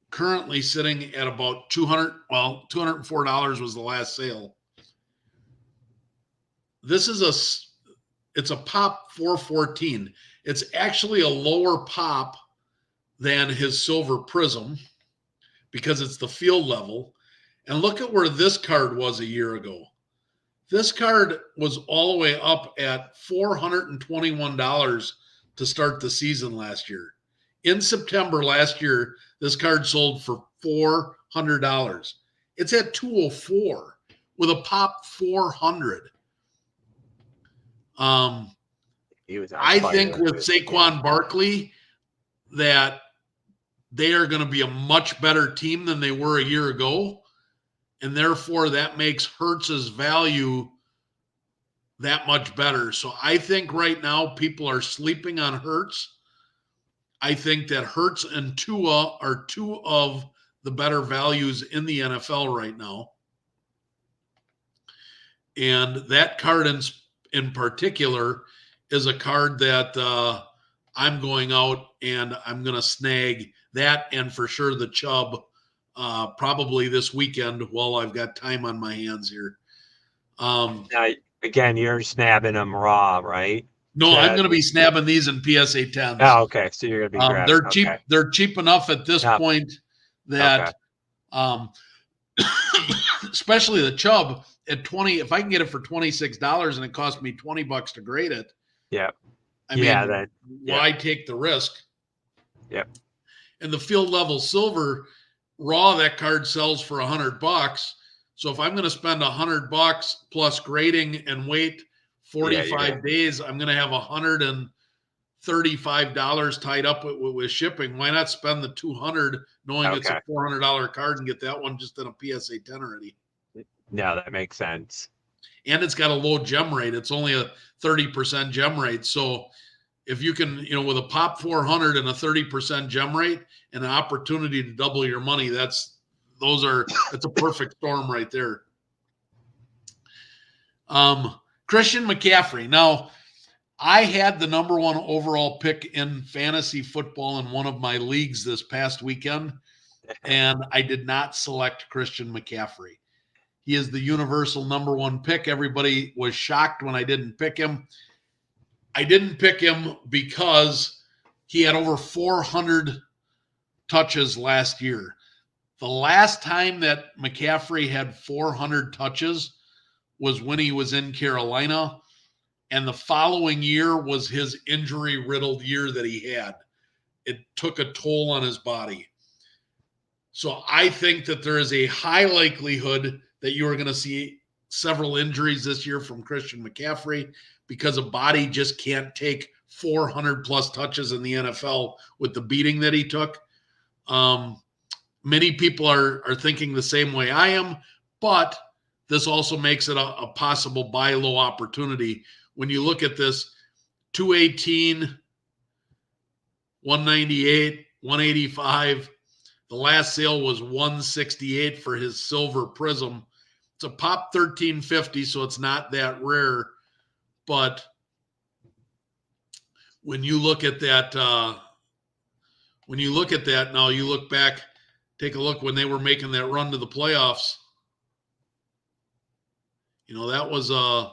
currently sitting at about $204 was the last sale. This is it's a pop 414. It's actually a lower pop than his silver prism because it's the field level. And look at where this card was a year ago. This card was all the way up at $421 to start the season last year. In September last year, this card sold for $400. It's at 204 with a pop 400. I think with Saquon Barkley that they are going to be a much better team than they were a year ago. And therefore, that makes Hurts's value that much better. So I think right now people are sleeping on Hurts. I think that Hurts and Tua are two of the better values in the NFL right now. And that card in particular is a card that I'm going out and I'm going to snag that, and for sure the Chubb probably this weekend while I've got time on my hands here. Now, again, you're snapping them raw, right? No, I'm going to be snapping these in PSA 10s. Oh, okay. So you're going to be grabbing. They're cheap. Okay. They're cheap enough at this point that, especially the Chubb at 20. If I can get it for $26 and it costs me $20 to grade it, I mean, why take the risk? Yep. And the field level silver raw, that card sells for $100. So if I'm going to spend $100 plus grading and wait 45 days, I'm going to have $135 tied up with shipping. Why not spend the $200 knowing it's a $400 card and get that one just in a PSA 10 already? No, that makes sense. And it's got a low gem rate. It's only a 30% gem rate. So if you can, with a pop 400 and a 30% gem rate and an opportunity to double your money, that's a perfect storm right there. Christian McCaffrey. Now, I had the number 1 overall pick in fantasy football in one of my leagues this past weekend, and I did not select Christian McCaffrey. He is the universal number 1 pick. Everybody was shocked when I didn't pick him. I didn't pick him because he had over 400 touches last year. The last time that McCaffrey had 400 touches was when he was in Carolina, and the following year was his injury-riddled year that he had. It took a toll on his body. So I think that there is a high likelihood that you are going to see several injuries this year from Christian McCaffrey because a body just can't take 400 plus touches in the NFL with the beating that he took. Many people are thinking the same way I am, but this also makes it a possible buy low opportunity. When you look at this, 218, 198, 185. The last sale was 168 for his silver prism. It's a pop 1350, so it's not that rare. But when you look at that, now you look back, take a look when they were making that run to the playoffs. That was a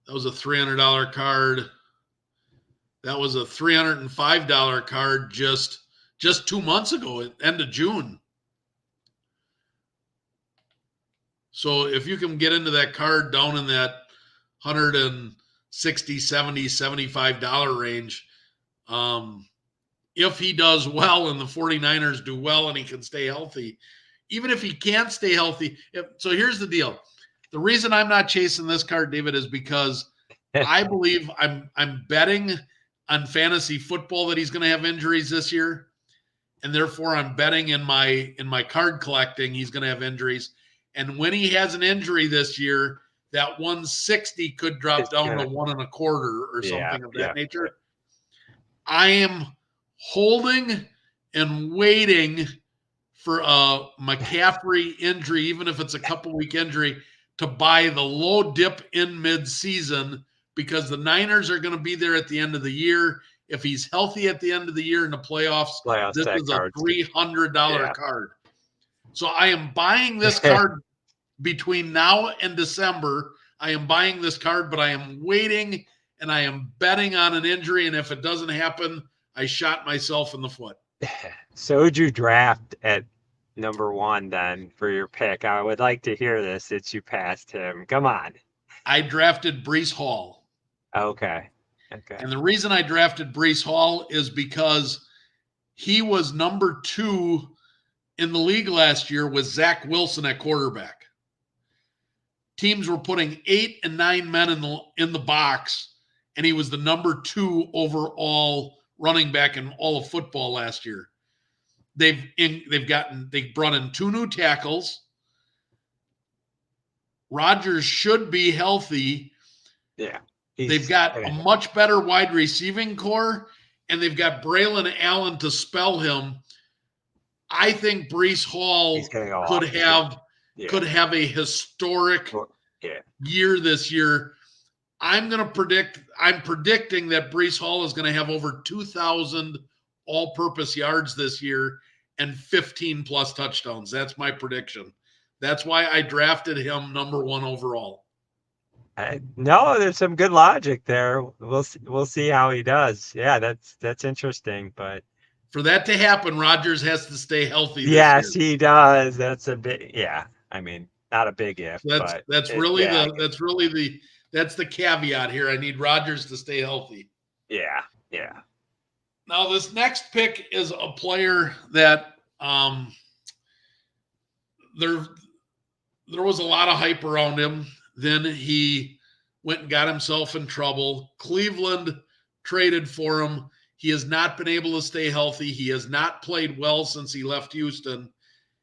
$300 card. That was a $305 card just 2 months ago, at end of June. So if you can get into that card down in that $160, $70, $75 range, if he does well and the 49ers do well and he can stay healthy, even if he can't stay healthy. So here's the deal. The reason I'm not chasing this card, David, is because I believe I'm betting on fantasy football that he's going to have injuries this year. And therefore I'm betting in my card collecting, he's going to have injuries. And when he has an injury this year, that 160 could drop down to 1.25 or something of that nature. I am holding and waiting for a McCaffrey injury, even if it's a couple week injury, to buy the low dip in mid-season, because the Niners are going to be there at the end of the year. If he's healthy at the end of the year in the playoffs, this is a $300 card. So I am buying this card between now and December. I am buying this card, but I am waiting and I am betting on an injury. And if it doesn't happen, I shot myself in the foot. So who'd you draft at number one then for your pick? I would like to hear this since you passed him. Come on. I drafted Breece Hall. Okay. Okay. And the reason I drafted Breece Hall is because he was number 2 in the league last year with Zach Wilson at quarterback. Teams were putting 8 and 9 men in the box, and he was the number 2 overall running back in all of football last year. They brought in 2 new tackles. Rodgers should be healthy. Yeah. They've got a much better wide receiving core, and they've got Braylon Allen to spell him. I think Breece Hall could have a historic year this year. I'm predicting that Breece Hall is going to have over 2,000 all-purpose yards this year and 15 plus touchdowns. That's my prediction. That's why I drafted him number 1 overall. No, there's some good logic there. We'll see how he does. Yeah, that's interesting. But for that to happen, Rodgers has to stay healthy. Yes, he does. That's a big, yeah. I mean, not a big if. That's the caveat here. I need Rodgers to stay healthy. Yeah, yeah. Now this next pick is a player that there was a lot of hype around him. Then he went and got himself in trouble. Cleveland traded for him. He has not been able to stay healthy. He has not played well since he left Houston.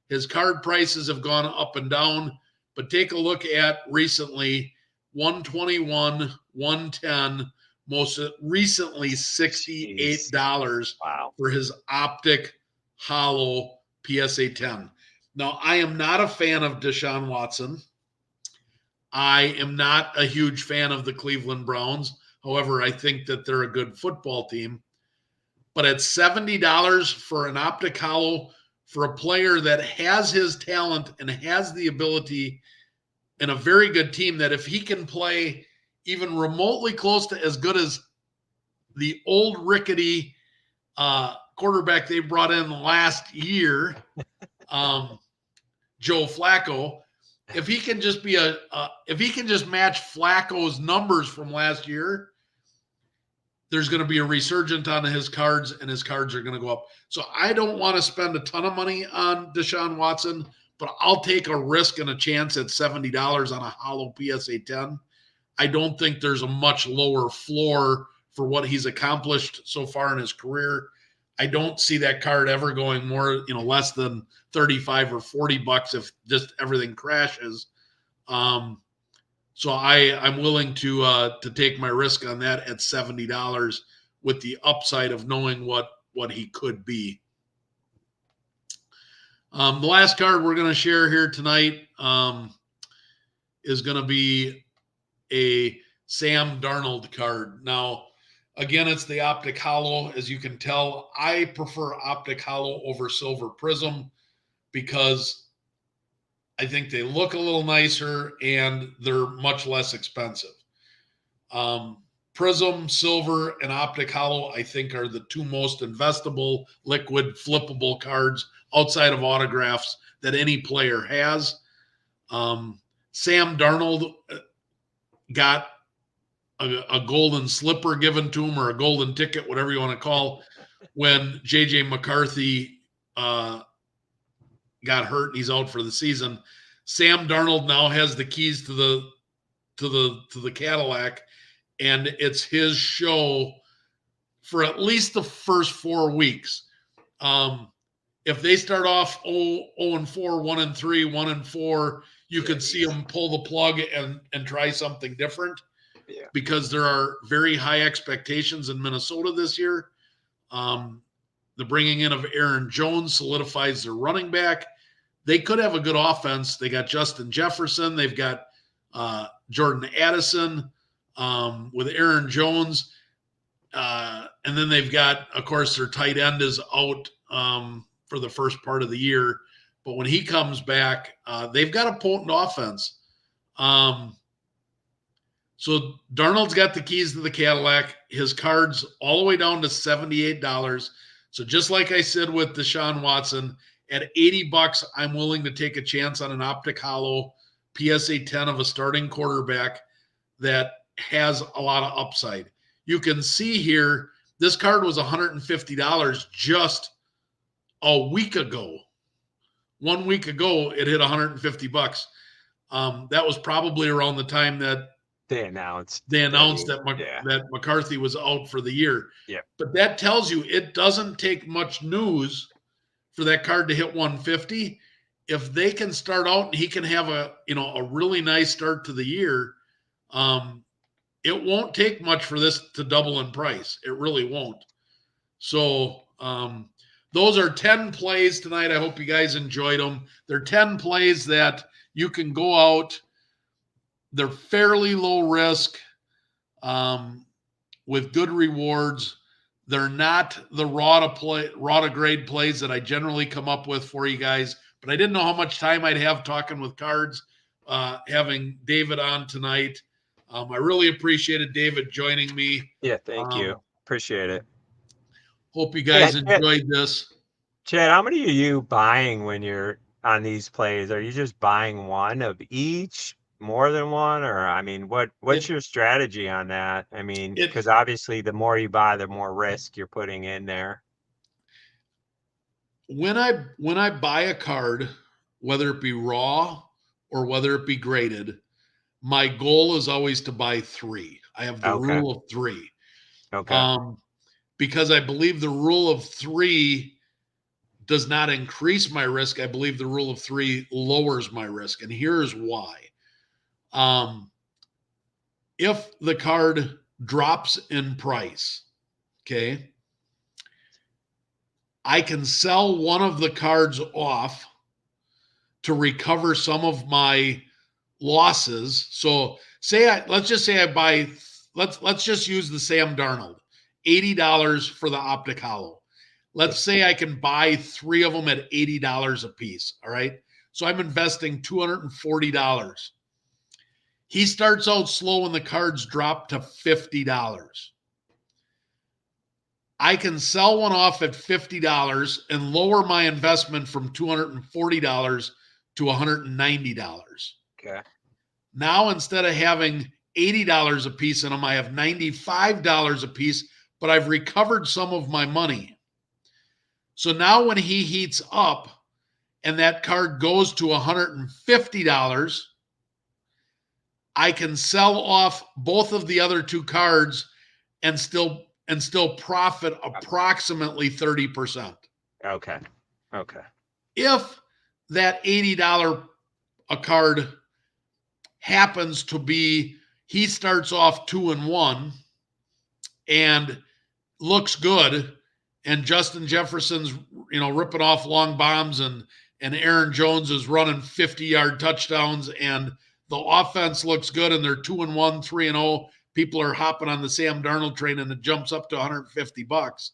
His card prices have gone up and down, but take a look at recently, 121, 110, most recently $68 for his Optic Hollow PSA 10. Now, I am not a fan of Deshaun Watson. I am not a huge fan of the Cleveland Browns. However, I think that they're a good football team. But at $70 for an Optic Hollow for a player that has his talent and has the ability in a very good team, that if he can play even remotely close to as good as the old rickety quarterback they brought in last year, Joe Flacco, if he can just match Flacco's numbers from last year, there's going to be a resurgence on his cards, and his cards are going to go up. So I don't want to spend a ton of money on Deshaun Watson, but I'll take a risk and a chance at $70 on a hollow PSA 10. I don't think there's a much lower floor for what he's accomplished so far in his career. I don't see that card ever going more, less than $35 or $40 if just everything crashes. So I'm willing to take my risk on that at $70 with the upside of knowing what he could be. The last card we're going to share here tonight is going to be a Sam Darnold card. Now, again, it's the Optic Hollow. As you can tell, I prefer Optic Hollow over Silver Prism because I think they look a little nicer and they're much less expensive. Prism, Silver, and Optic Hollow, I think, are the 2 most investable, liquid, flippable cards outside of autographs that any player has. Sam Darnold got a golden slipper given to him, or a golden ticket, whatever you want to call, when J.J. McCarthy got hurt and he's out for the season. Sam Darnold now has the keys to the Cadillac, and it's his show for at least the first 4 weeks. If they start off 0-4, 1-3, 1-4, you could see them pull the plug and try something different. Yeah. Because there are very high expectations in Minnesota this year. The bringing in of Aaron Jones solidifies their running back. They could have a good offense. They got Justin Jefferson. They've got Jordan Addison with Aaron Jones. And then they've got, of course, their tight end is out for the first part of the year. But when he comes back, they've got a potent offense. So Darnold's got the keys to the Cadillac. His card's all the way down to $78. So just like I said with Deshaun Watson, At $80, I'm willing to take a chance on an Optic Hollow PSA 10 of a starting quarterback that has a lot of upside. You can see here, this card was $150 just a week ago. 1 week ago, it hit $150. That was probably around the time that they announced that McCarthy was out for the year. Yeah. But that tells you it doesn't take much news for that card to hit 150. If they can start out and he can have a really nice start to the year, it won't take much for this to double in price. It really won't. So those are 10 plays tonight. I hope you guys enjoyed them. They're 10 plays that you can go out. They're fairly low risk with good rewards. They're not the raw to grade plays that I generally come up with for you guys, but I didn't know how much time I'd have talking with cards, having David on tonight. I really appreciated David joining me. Yeah, thank you. Appreciate it. Hope you guys enjoyed this. Chad, how many are you buying when you're on these plays? Are you just buying one of each, more than one? Or, I mean, what's your strategy on that? I mean, because obviously the more you buy, the more risk you're putting in there. When I buy a card, whether it be raw or whether it be graded, my goal is always to buy 3. I have the rule of 3. Okay. Because I believe the rule of 3 does not increase my risk. I believe the rule of 3 lowers my risk. And here's why. If the card drops in price, okay, I can sell one of the cards off to recover some of my losses. So let's just use the Sam Darnold, $80 for the Optic Hollow. Let's say I can buy 3 of them at $80 a piece. All right. So I'm investing $240. He starts out slow when the cards drop to $50. I can sell one off at $50 and lower my investment from $240 to $190. Okay. Now, instead of having $80 a piece in them, I have $95 a piece, but I've recovered some of my money. So now when he heats up and that card goes to $150, I can sell off both of the other 2 cards and still profit approximately 30%. Okay. If that $80 a card happens to be, he starts off 2-1 and looks good, and Justin Jefferson's ripping off long bombs, and Aaron Jones is running 50-yard touchdowns, and the offense looks good, and they're 2-1, 3-0. People are hopping on the Sam Darnold train, and it jumps up to $150.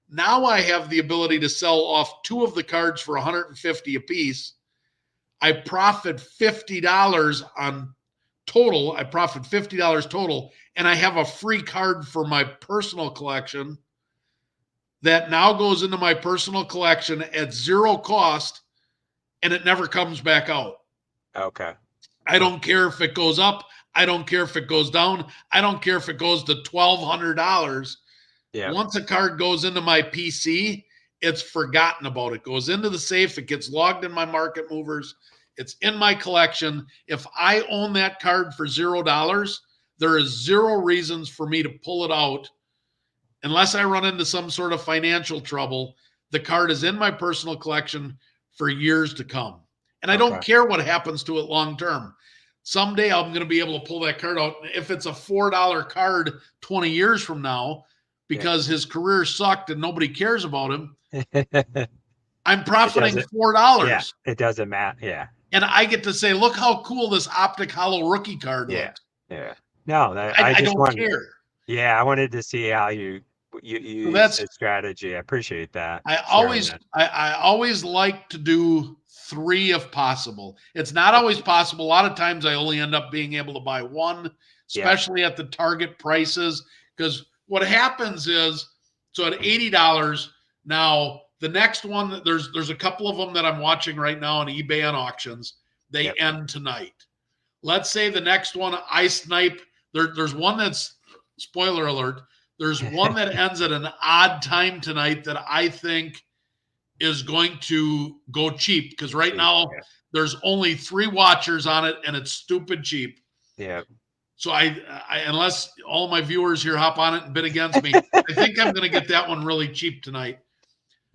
Now I have the ability to sell off 2 of the cards for $150 a piece. I profit $50 on total. I profit $50 total, and I have a free card for my personal collection that now goes into my personal collection at 0 cost, and it never comes back out. Okay. I don't care if it goes up. I don't care if it goes down. I don't care if it goes to $1,200. Yeah. Once a card goes into my PC, it's forgotten about. It goes into the safe. It gets logged in my market movers. It's in my collection. If I own that card for $0, there is 0 reasons for me to pull it out unless I run into some sort of financial trouble. The card is in my personal collection for years to come. And I don't care what happens to it long term. Someday I'm going to be able to pull that card out. If it's a $4 card 20 years from now, because his career sucked and nobody cares about him, I'm profiting $4. Yeah, it doesn't matter. Yeah. And I get to say, look how cool this Optic Hollow rookie card looks. Yeah. No, I just don't care. Yeah, I wanted to see how you use the strategy. I appreciate that. I always like to do 3 if possible. It's not always possible. A lot of times I only end up being able to buy 1, especially at the target prices. Because what happens is, so at $80 now, The next one, there's a couple of them that I'm watching right now on eBay and auctions. They end tonight. Let's say the next one I snipe. There's one that's, spoiler alert, there's one that ends at an odd time tonight that I think is going to go cheap, because right now there's only 3 watchers on it and it's stupid cheap. Yeah. So I unless all my viewers here hop on it and bid against me, I think I'm going to get that one really cheap tonight.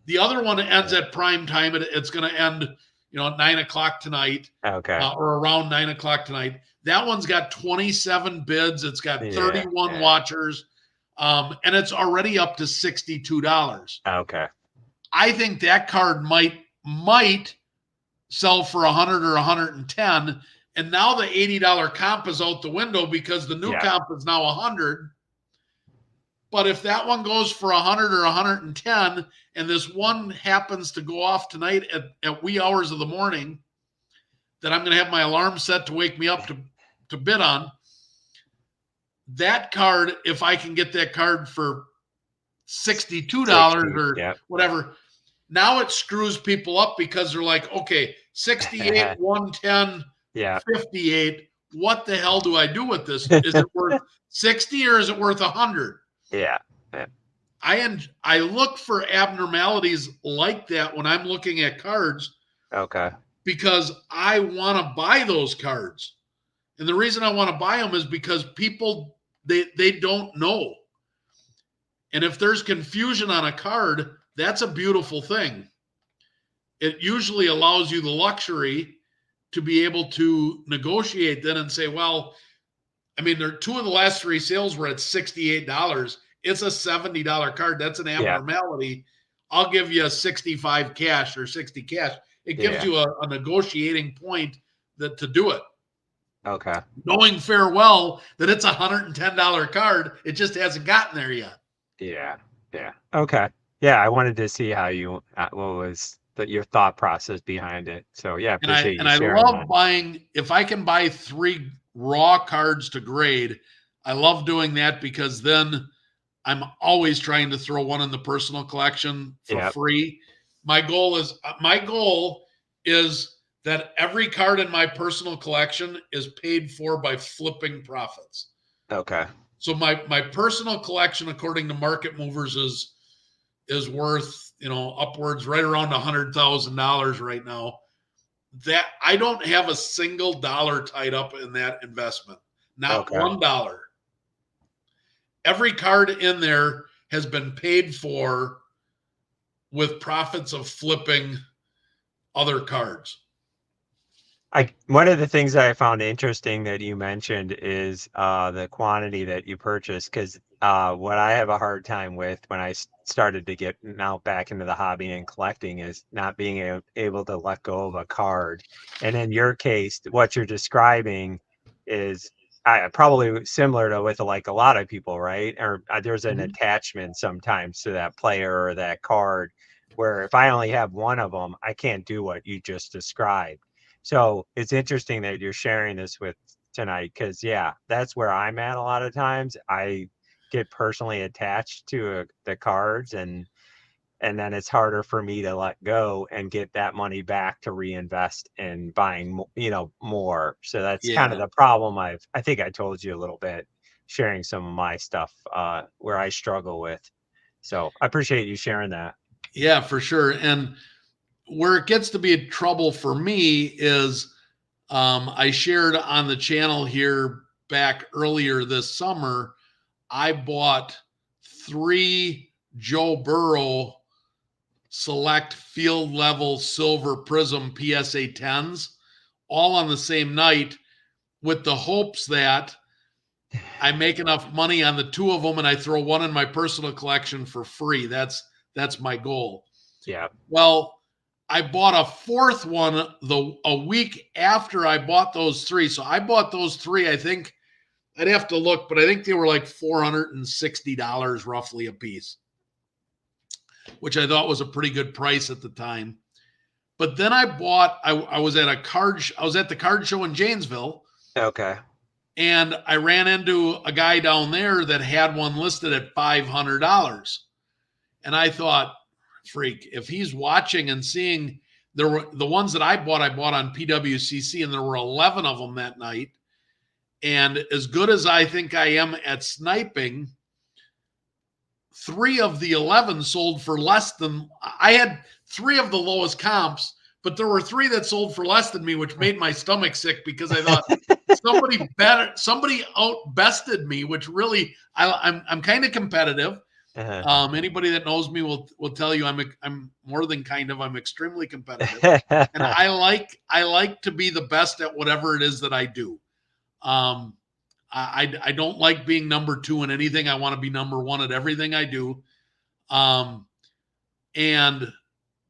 The other one ends at prime time. It's going to end, at 9 o'clock tonight. Okay. Or around 9 o'clock tonight. That one's got 27 bids. It's got 31 watchers, and it's already up to $62. Okay. I think that card might sell for 100 or 110, and now the $80 comp is out the window because the new comp is now 100. But if that one goes for 100 or 110, and this one happens to go off tonight at wee hours of the morning, that I'm going to have my alarm set to wake me up to bid on, that card, if I can get that card for $62 or whatever, now it screws people up because they're like, okay, 68, 110, 58. What the hell do I do with this? Is it worth 60 or is it worth 100? Yeah. I look for abnormalities like that when I'm looking at cards. Okay. Because I want to buy those cards. And the reason I want to buy them is because people, they don't know. And if there's confusion on a card, that's a beautiful thing. It usually allows you the luxury to be able to negotiate then and say, well, I mean, 2 of the last 3 sales were at $68. It's a $70 card. That's an abnormality. I'll give you a 65 cash or 60 cash. It gives you a negotiating point to do it. Okay. Knowing fair well that it's a $110 card, it just hasn't gotten there yet. Yeah. Okay. Yeah, I wanted to see how you what was your thought process behind it. So yeah, appreciate you sharing. I love buying. If I can buy 3 raw cards to grade, I love doing that because then I'm always trying to throw one in the personal collection for free. My goal is that every card in my personal collection is paid for by flipping profits. Okay. So my personal collection, according to market movers, is worth, upwards right around $100,000 right now. That I don't have a single dollar tied up in that investment. Not $1. Every card in there has been paid for with profits of flipping other cards. One of the things that I found interesting that you mentioned is the quantity that you purchased, because what I have a hard time with when I started to get now back into the hobby and collecting is not being able to let go of a card. And in your case, what you're describing is probably similar to with like a lot of people, right? Or there's an attachment sometimes to that player or that card, where if I only have one of them, I can't do what you just described. So it's interesting that you're sharing this with tonight, because that's where I'm at a lot of times. I get personally attached to the cards, and then it's harder for me to let go and get that money back to reinvest in buying, more. So that's kind of the problem. I think I told you a little bit, sharing some of my stuff where I struggle with. So I appreciate you sharing that. Yeah, for sure. And where it gets to be a trouble for me is I shared on the channel here back earlier this summer, I bought 3 Joe Burrow select field level silver prism PSA 10s all on the same night, with the hopes that I make enough money on the 2 of them and I throw one in my personal collection for free. That's my goal. Yeah. Well, I bought a 4th one a week after I bought those 3. So I bought those 3, I think I'd have to look, but I think they were like $460 roughly a piece, which I thought was a pretty good price at the time. But then I was at the card show in Janesville. Okay. And I ran into a guy down there that had one listed at $500. And I thought, freak, if he's watching and seeing, there were the ones that I bought on PWCC, and there were 11 of them that night. And as good as I think I am at sniping, 3 of the 11 sold for less than, I had 3 of the lowest comps, but there were 3 that sold for less than me, which made my stomach sick because I thought somebody outbested me, which really, I'm kind of competitive. Anybody that knows me will tell you I'm more than kind of, I'm extremely competitive. And I like to be the best at whatever it is that I do. I don't like being number 2 in anything. I want to be number 1 at everything I do. And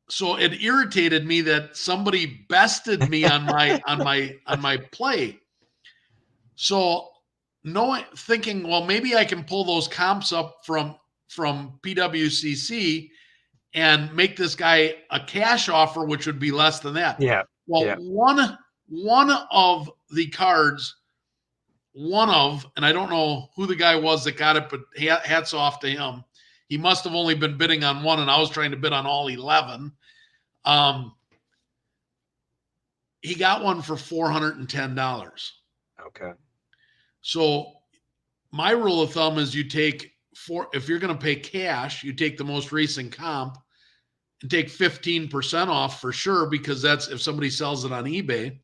so it irritated me that somebody bested me on my play. So thinking, well, maybe I can pull those comps up from PWCC and make this guy a cash offer, which would be less than that. Yeah. Well, yeah. one of the cards, and I don't know who the guy was that got it, but hats off to him. He must have only been bidding on one, and I was trying to bid on all 11. He got one for $410. Okay. So my rule of thumb is if you're going to pay cash, you take the most recent comp and take 15% off for sure, because that's if somebody sells it on eBay.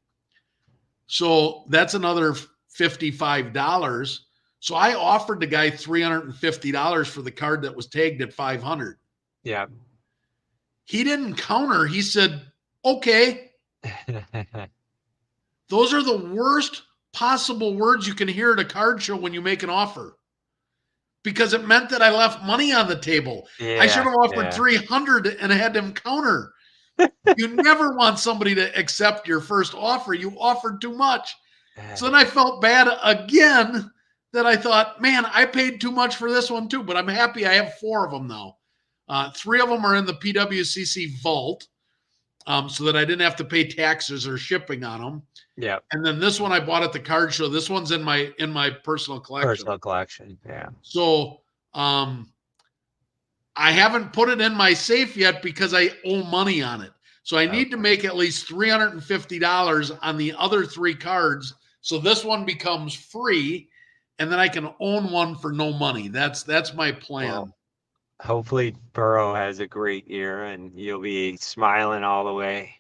So that's another $55. So I offered the guy $350 for the card that was tagged at $500. Yeah. He didn't counter. He said, okay. Those are the worst possible words you can hear at a card show when you make an offer, because it meant that I left money on the table. Yeah, I should have offered $300 and had them counter. You never want somebody to accept your first offer. You offered too much. So then I felt bad again that I thought, man, I paid too much for this one too, but I'm happy I have 4 of them now. 3 of them are in the PWCC vault, so that I didn't have to pay taxes or shipping on them. Yeah. And then this one I bought at the card show. This one's in my personal collection. Yeah. So I haven't put it in my safe yet because I owe money on it. So I need to make at least $350 on the other 3 cards. So this one becomes free, and then I can own one for no money. That's my plan. Well, hopefully Burrow has a great year and you'll be smiling all the way.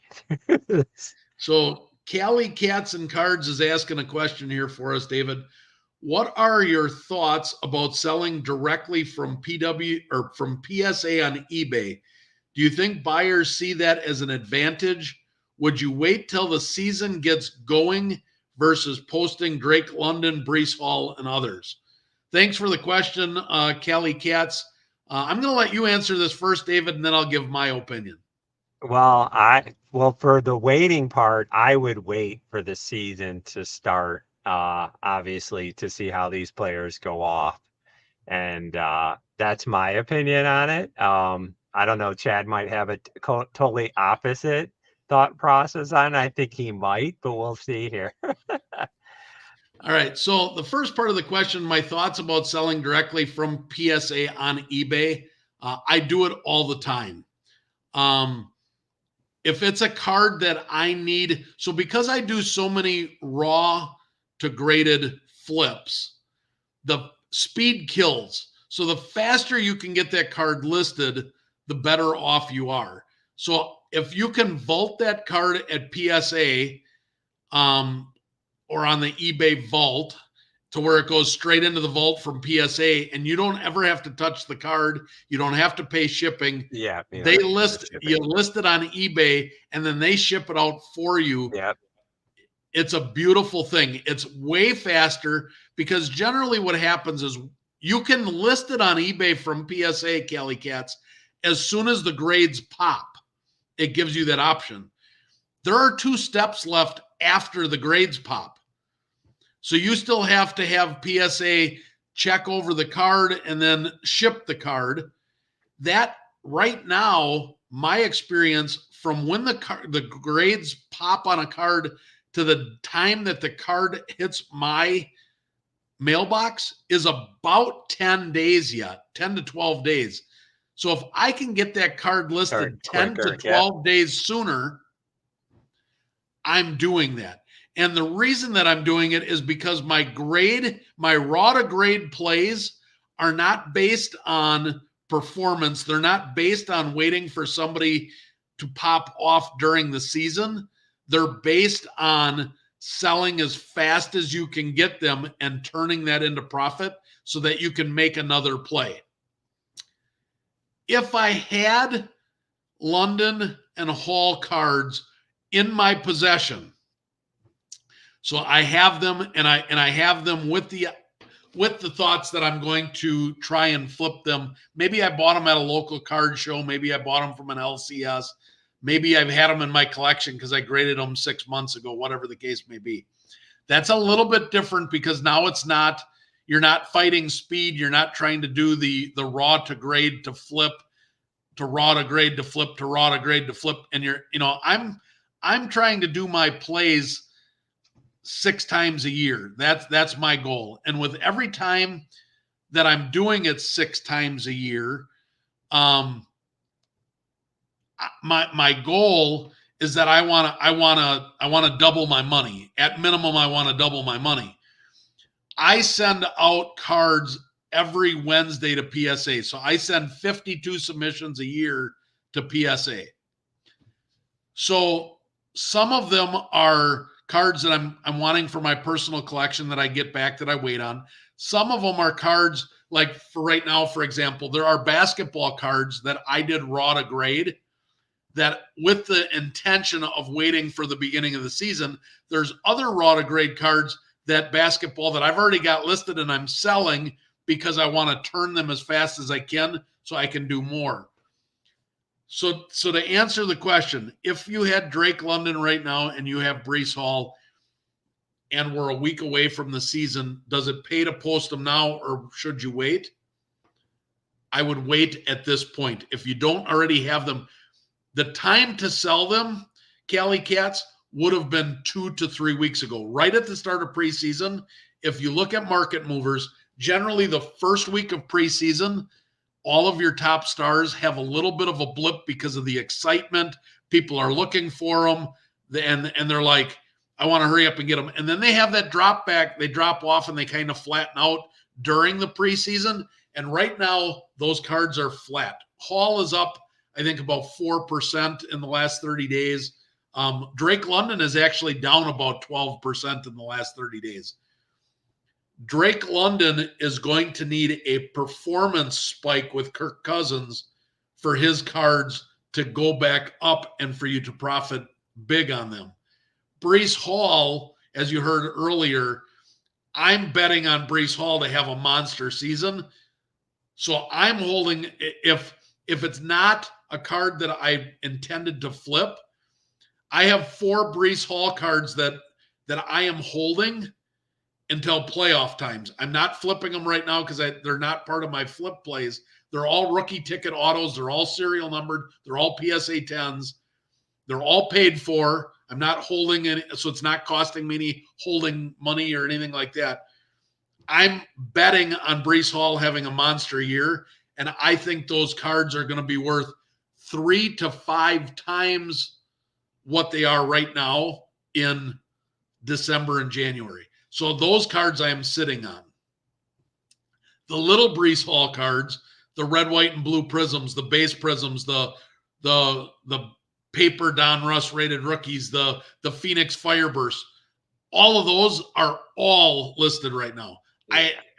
So Callie Cats and Cards is asking a question here for us, David. What are your thoughts about selling directly from PW or from PSA on eBay? Do you think buyers see that as an advantage? Would you wait till the season gets going versus posting Drake London, Breece Hall, and others? Thanks for the question, Callie Cats. I'm going to let you answer this first, David, and then I'll give my opinion. Well, for the waiting part, I would wait for the season to start, obviously, to see how these players go off. And that's my opinion on it. I don't know. Chad might have a totally opposite thought process on it. I think he might, but we'll see here. All right. So the first part of the question, my thoughts about selling directly from PSA on eBay. I do it all the time. If it's a card that I need, so because I do so many raw to graded flips, the speed kills. So the faster you can get that card listed, the better off you are. So if you can vault that card at PSA, or on the eBay vault to where it goes straight into the vault from PSA, and you don't ever have to touch the card. You don't have to pay shipping. Yeah. You list it on eBay, and then they ship it out for you. Yeah. It's a beautiful thing. It's way faster because generally what happens is you can list it on eBay from PSA, Callie Cats, as soon as the grades pop. It gives you that option. There are 2 steps left after the grades pop. So you still have to have PSA check over the card and then ship the card. That right now, my experience from when the grades pop on a card to the time that the card hits my mailbox is about 10 days yet, 10 to 12 days. So if I can get that card listed 10 quicker, to 12 days sooner, I'm doing that. And the reason that I'm doing it is because my raw to grade plays are not based on performance. They're not based on waiting for somebody to pop off during the season. They're based on selling as fast as you can get them and turning that into profit so that you can make another play. If I had London and Hall cards in my possession, so I have them, and I have them with the thoughts that I'm going to try and flip them. Maybe I bought them at a local card show. Maybe I bought them from an LCS. Maybe I've had them in my collection because I graded them 6 months ago, whatever the case may be. That's a little bit different because now you're not fighting speed. You're not trying to do the raw to grade to flip to raw to grade to flip to raw to grade to flip. And I'm trying to do my plays 6 times a year. That's my goal. And with every time that I'm doing it 6 times a year, my goal is that I want to double my money. At minimum, I want to double my money. I send out cards every Wednesday to PSA. So I send 52 submissions a year to PSA. So some of them are cards that I'm wanting for my personal collection that I get back that I wait on. Some of them are cards like for right now, for example, there are basketball cards that I did raw to grade that with the intention of waiting for the beginning of the season. There's other raw to grade cards that basketball that I've already got listed and I'm selling because I want to turn them as fast as I can so I can do more. So to answer the question, if you had Drake London right now and you have Breece Hall and we're a week away from the season, does it pay to post them now or should you wait? I would wait at this point. If you don't already have them, the time to sell them, Cali Cats, would have been 2 to 3 weeks ago, right at the start of preseason. If you look at market movers, generally the first week of preseason, all of your top stars have a little bit of a blip because of the excitement. People are looking for them, and they're like, I want to hurry up and get them. And then they have that drop back. They drop off and they kind of flatten out during the preseason. And right now, those cards are flat. Hall is up, I think, about 4% in the last 30 days. Drake London is actually down about 12% in the last 30 days. Drake London is going to need a performance spike with Kirk Cousins for his cards to go back up and for you to profit big on them. Breece Hall, as you heard earlier, I'm betting on Breece Hall to have a monster season. So I'm holding, if it's not a card that I intended to flip, I have 4 Breece Hall cards that I am holding until playoff times. I'm not flipping them right now because they're not part of my flip plays. They're all rookie ticket autos. They're all serial numbered. They're all PSA 10s. They're all paid for. I'm not holding any, so it's not costing me any holding money or anything like that. I'm betting on Breece Hall having a monster year, and I think those cards are going to be worth 3 to 5 times what they are right now in December and January. So those cards I am sitting on. The little Breece Hall cards, the red, white, and blue prisms, the base prisms, the paper Don Russ rated rookies, the Phoenix Fireburst, all of those are all listed right now.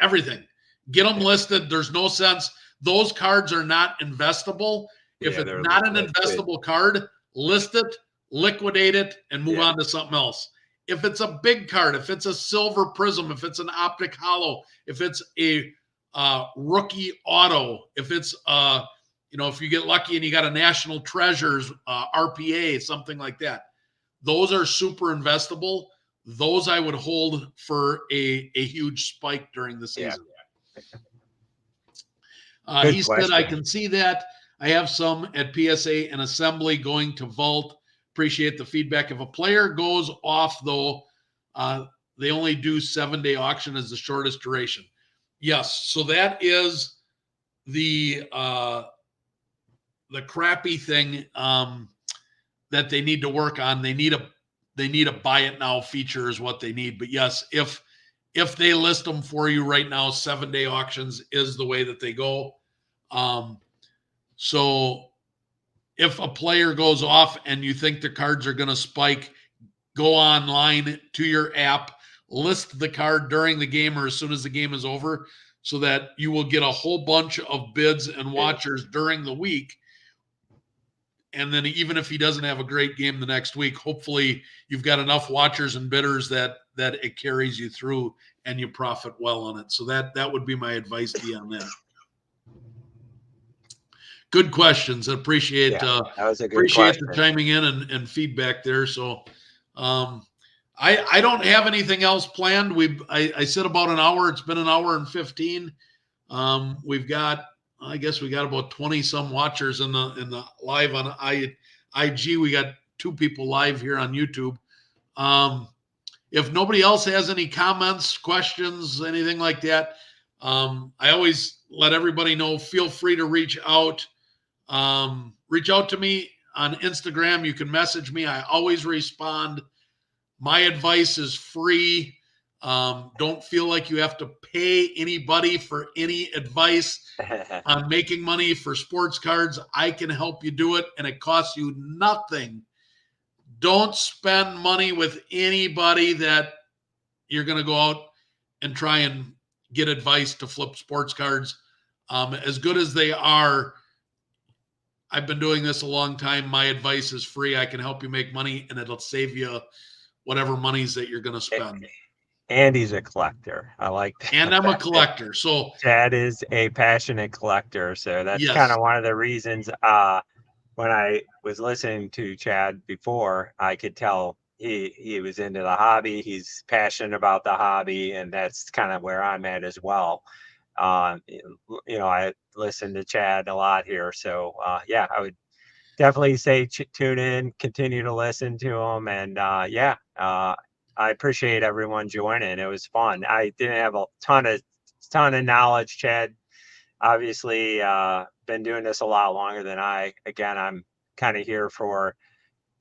Everything. Get them listed. There's no sense. Those cards are not investable. If it's not an investable card, list it, liquidate it, and move on to something else. If it's a big card, if it's a silver prism, if it's an optic hollow, if it's a rookie auto, if it's if you get lucky and you got a National Treasures RPA, something like that, those are super investable. Those I would hold for a huge spike during the season. He said, I can see that. I have some at PSA and Assembly going to Vault. Appreciate the feedback. If a player goes off, though, they only do 7-day auction as the shortest duration. Yes, so that is the crappy thing that they need to work on. They need a buy it now feature is what they need. But yes, if they list them for you right now, 7-day auctions is the way that they go. So if a player goes off and you think the cards are going to spike, go online to your app, list the card during the game or as soon as the game is over, so that you will get a whole bunch of bids and watchers during the week. And then even if he doesn't have a great game the next week, hopefully you've got enough watchers and bidders that it carries you through and you profit well on it. So that would be my advice to you on that. Good questions. I appreciate that was a good appreciate question. the chiming in and feedback there. So I don't have anything else planned. I said about an hour. It's been an hour and 15. We've got, I guess we got about 20 some watchers in the live on IG. We got 2 people live here on YouTube. If nobody else has any comments, questions, anything like that, I always let everybody know, feel free to reach out. Reach out to me on Instagram. You can message me. I always respond. My advice is free. Don't feel like you have to pay anybody for any advice on making money for sports cards. I can help you do it, and it costs you nothing. Don't spend money with anybody that you're going to go out and try and get advice to flip sports cards. As good as they are, I've been doing this a long time. My advice is free. I can help you make money, and it'll save you whatever monies that you're going to spend. And he's a collector. I like that. And I'm a collector. So Chad is a passionate collector. So that's kind of one of the reasons when I was listening to Chad before, I could tell he was into the hobby. He's passionate about the hobby, and that's kind of where I'm at as well. I listen to Chad a lot here. So I would definitely say tune in, continue to listen to him. And I appreciate everyone joining. It was fun. I didn't have a ton of knowledge. Chad obviously been doing this a lot longer than I'm kind of here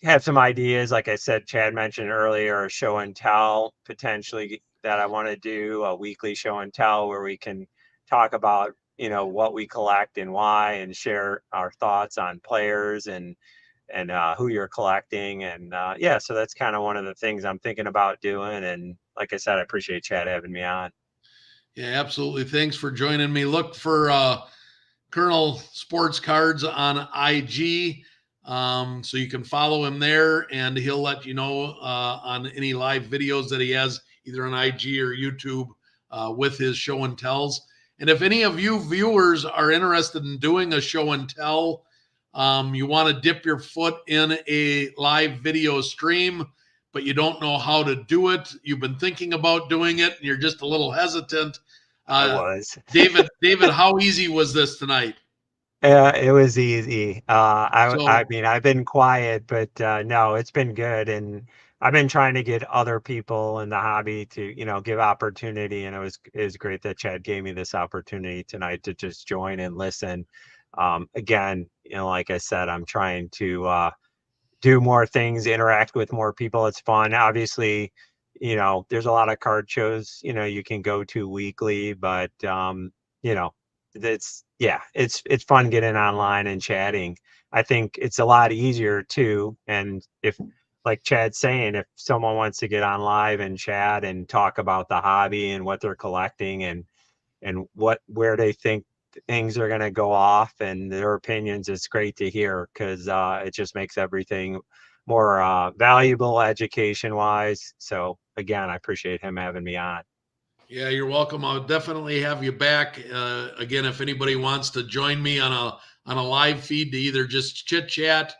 have some ideas. Like I said, Chad mentioned earlier, a show and tell potentially that I want to do, a weekly show and tell where we can talk about, what we collect and why, and share our thoughts on players and who you're collecting. And so that's kind of one of the things I'm thinking about doing. And like I said, I appreciate Chad having me on. Yeah, absolutely. Thanks for joining me. Look for Colonel Sports Cards on IG. So you can follow him there, and he'll let you know on any live videos that he has either on IG or YouTube with his show and tells. And if any of you viewers are interested in doing a show and tell, you want to dip your foot in a live video stream, but you don't know how to do it, you've been thinking about doing it, and you're just a little hesitant. I was. David, how easy was this tonight? It was easy. I mean, I've been quiet, but no, it's been good. And I've been trying to get other people in the hobby to, give opportunity. And it was great that Chad gave me this opportunity tonight to just join and listen. Again, like I said, I'm trying to do more things, interact with more people. It's fun. Obviously, there's a lot of card shows, you can go to weekly, but it's fun getting online and chatting. I think it's a lot easier too. And if, like Chad's saying, if someone wants to get on live and chat and talk about the hobby and what they're collecting and where they think things are going to go off and their opinions, it's great to hear, because it just makes everything more valuable education wise. So again, I appreciate him having me on. Yeah, you're welcome. I'll definitely have you back. Again, if anybody wants to join me on a live feed to either just chit chat,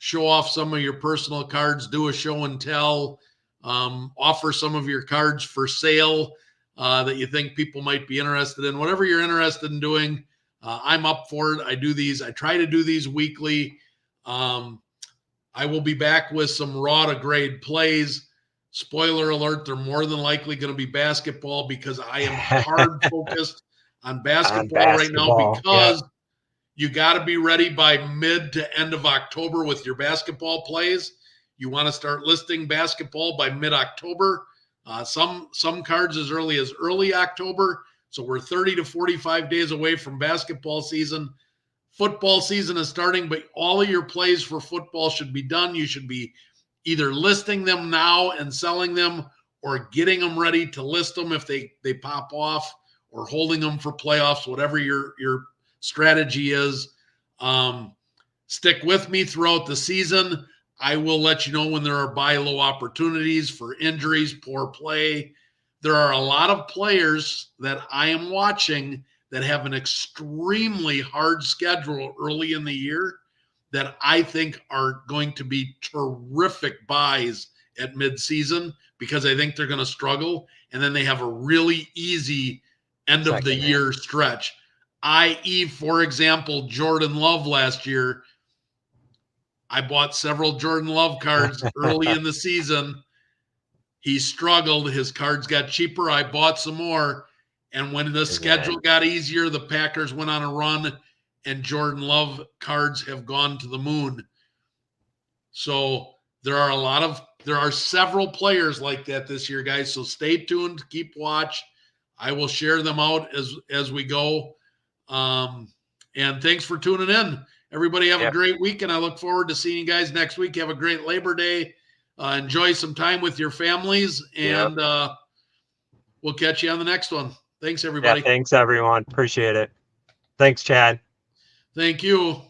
show off some of your personal cards, do a show and tell, offer some of your cards for sale that you think people might be interested in, whatever you're interested in doing, I'm up for it. I try to do these weekly. I will be back with some raw to grade plays. Spoiler alert, they're more than likely going to be basketball, because I am hard focused on basketball right now, because You got to be ready by mid to end of October with your basketball plays. You want to start listing basketball by mid-October. Some cards as early October. So we're 30 to 45 days away from basketball season. Football season is starting, but all of your plays for football should be done. You should be either listing them now and selling them, or getting them ready to list them if they pop off, or holding them for playoffs, whatever your strategy is. Stick with me throughout the season. I will let you know when there are buy low opportunities for injuries, poor play. There are a lot of players that I am watching that have an extremely hard schedule early in the year that I think are going to be terrific buys at midseason, because I think they're going to struggle. And then they have a really easy end of the year stretch, i.e., for example, Jordan Love last year. I bought several Jordan Love cards early in the season. He struggled. His cards got cheaper. I bought some more. And when the schedule got easier, the Packers went on a run, and Jordan Love cards have gone to the moon. So there are several players like that this year, guys. So stay tuned, keep watch. I will share them out as we go. And thanks for tuning in. Everybody have a great week, and I look forward to seeing you guys next week. Have a great Labor Day. Enjoy some time with your families, and we'll catch you on the next one. Thanks, everybody. Yeah, thanks, everyone. Appreciate it. Thanks, Chad. Thank you.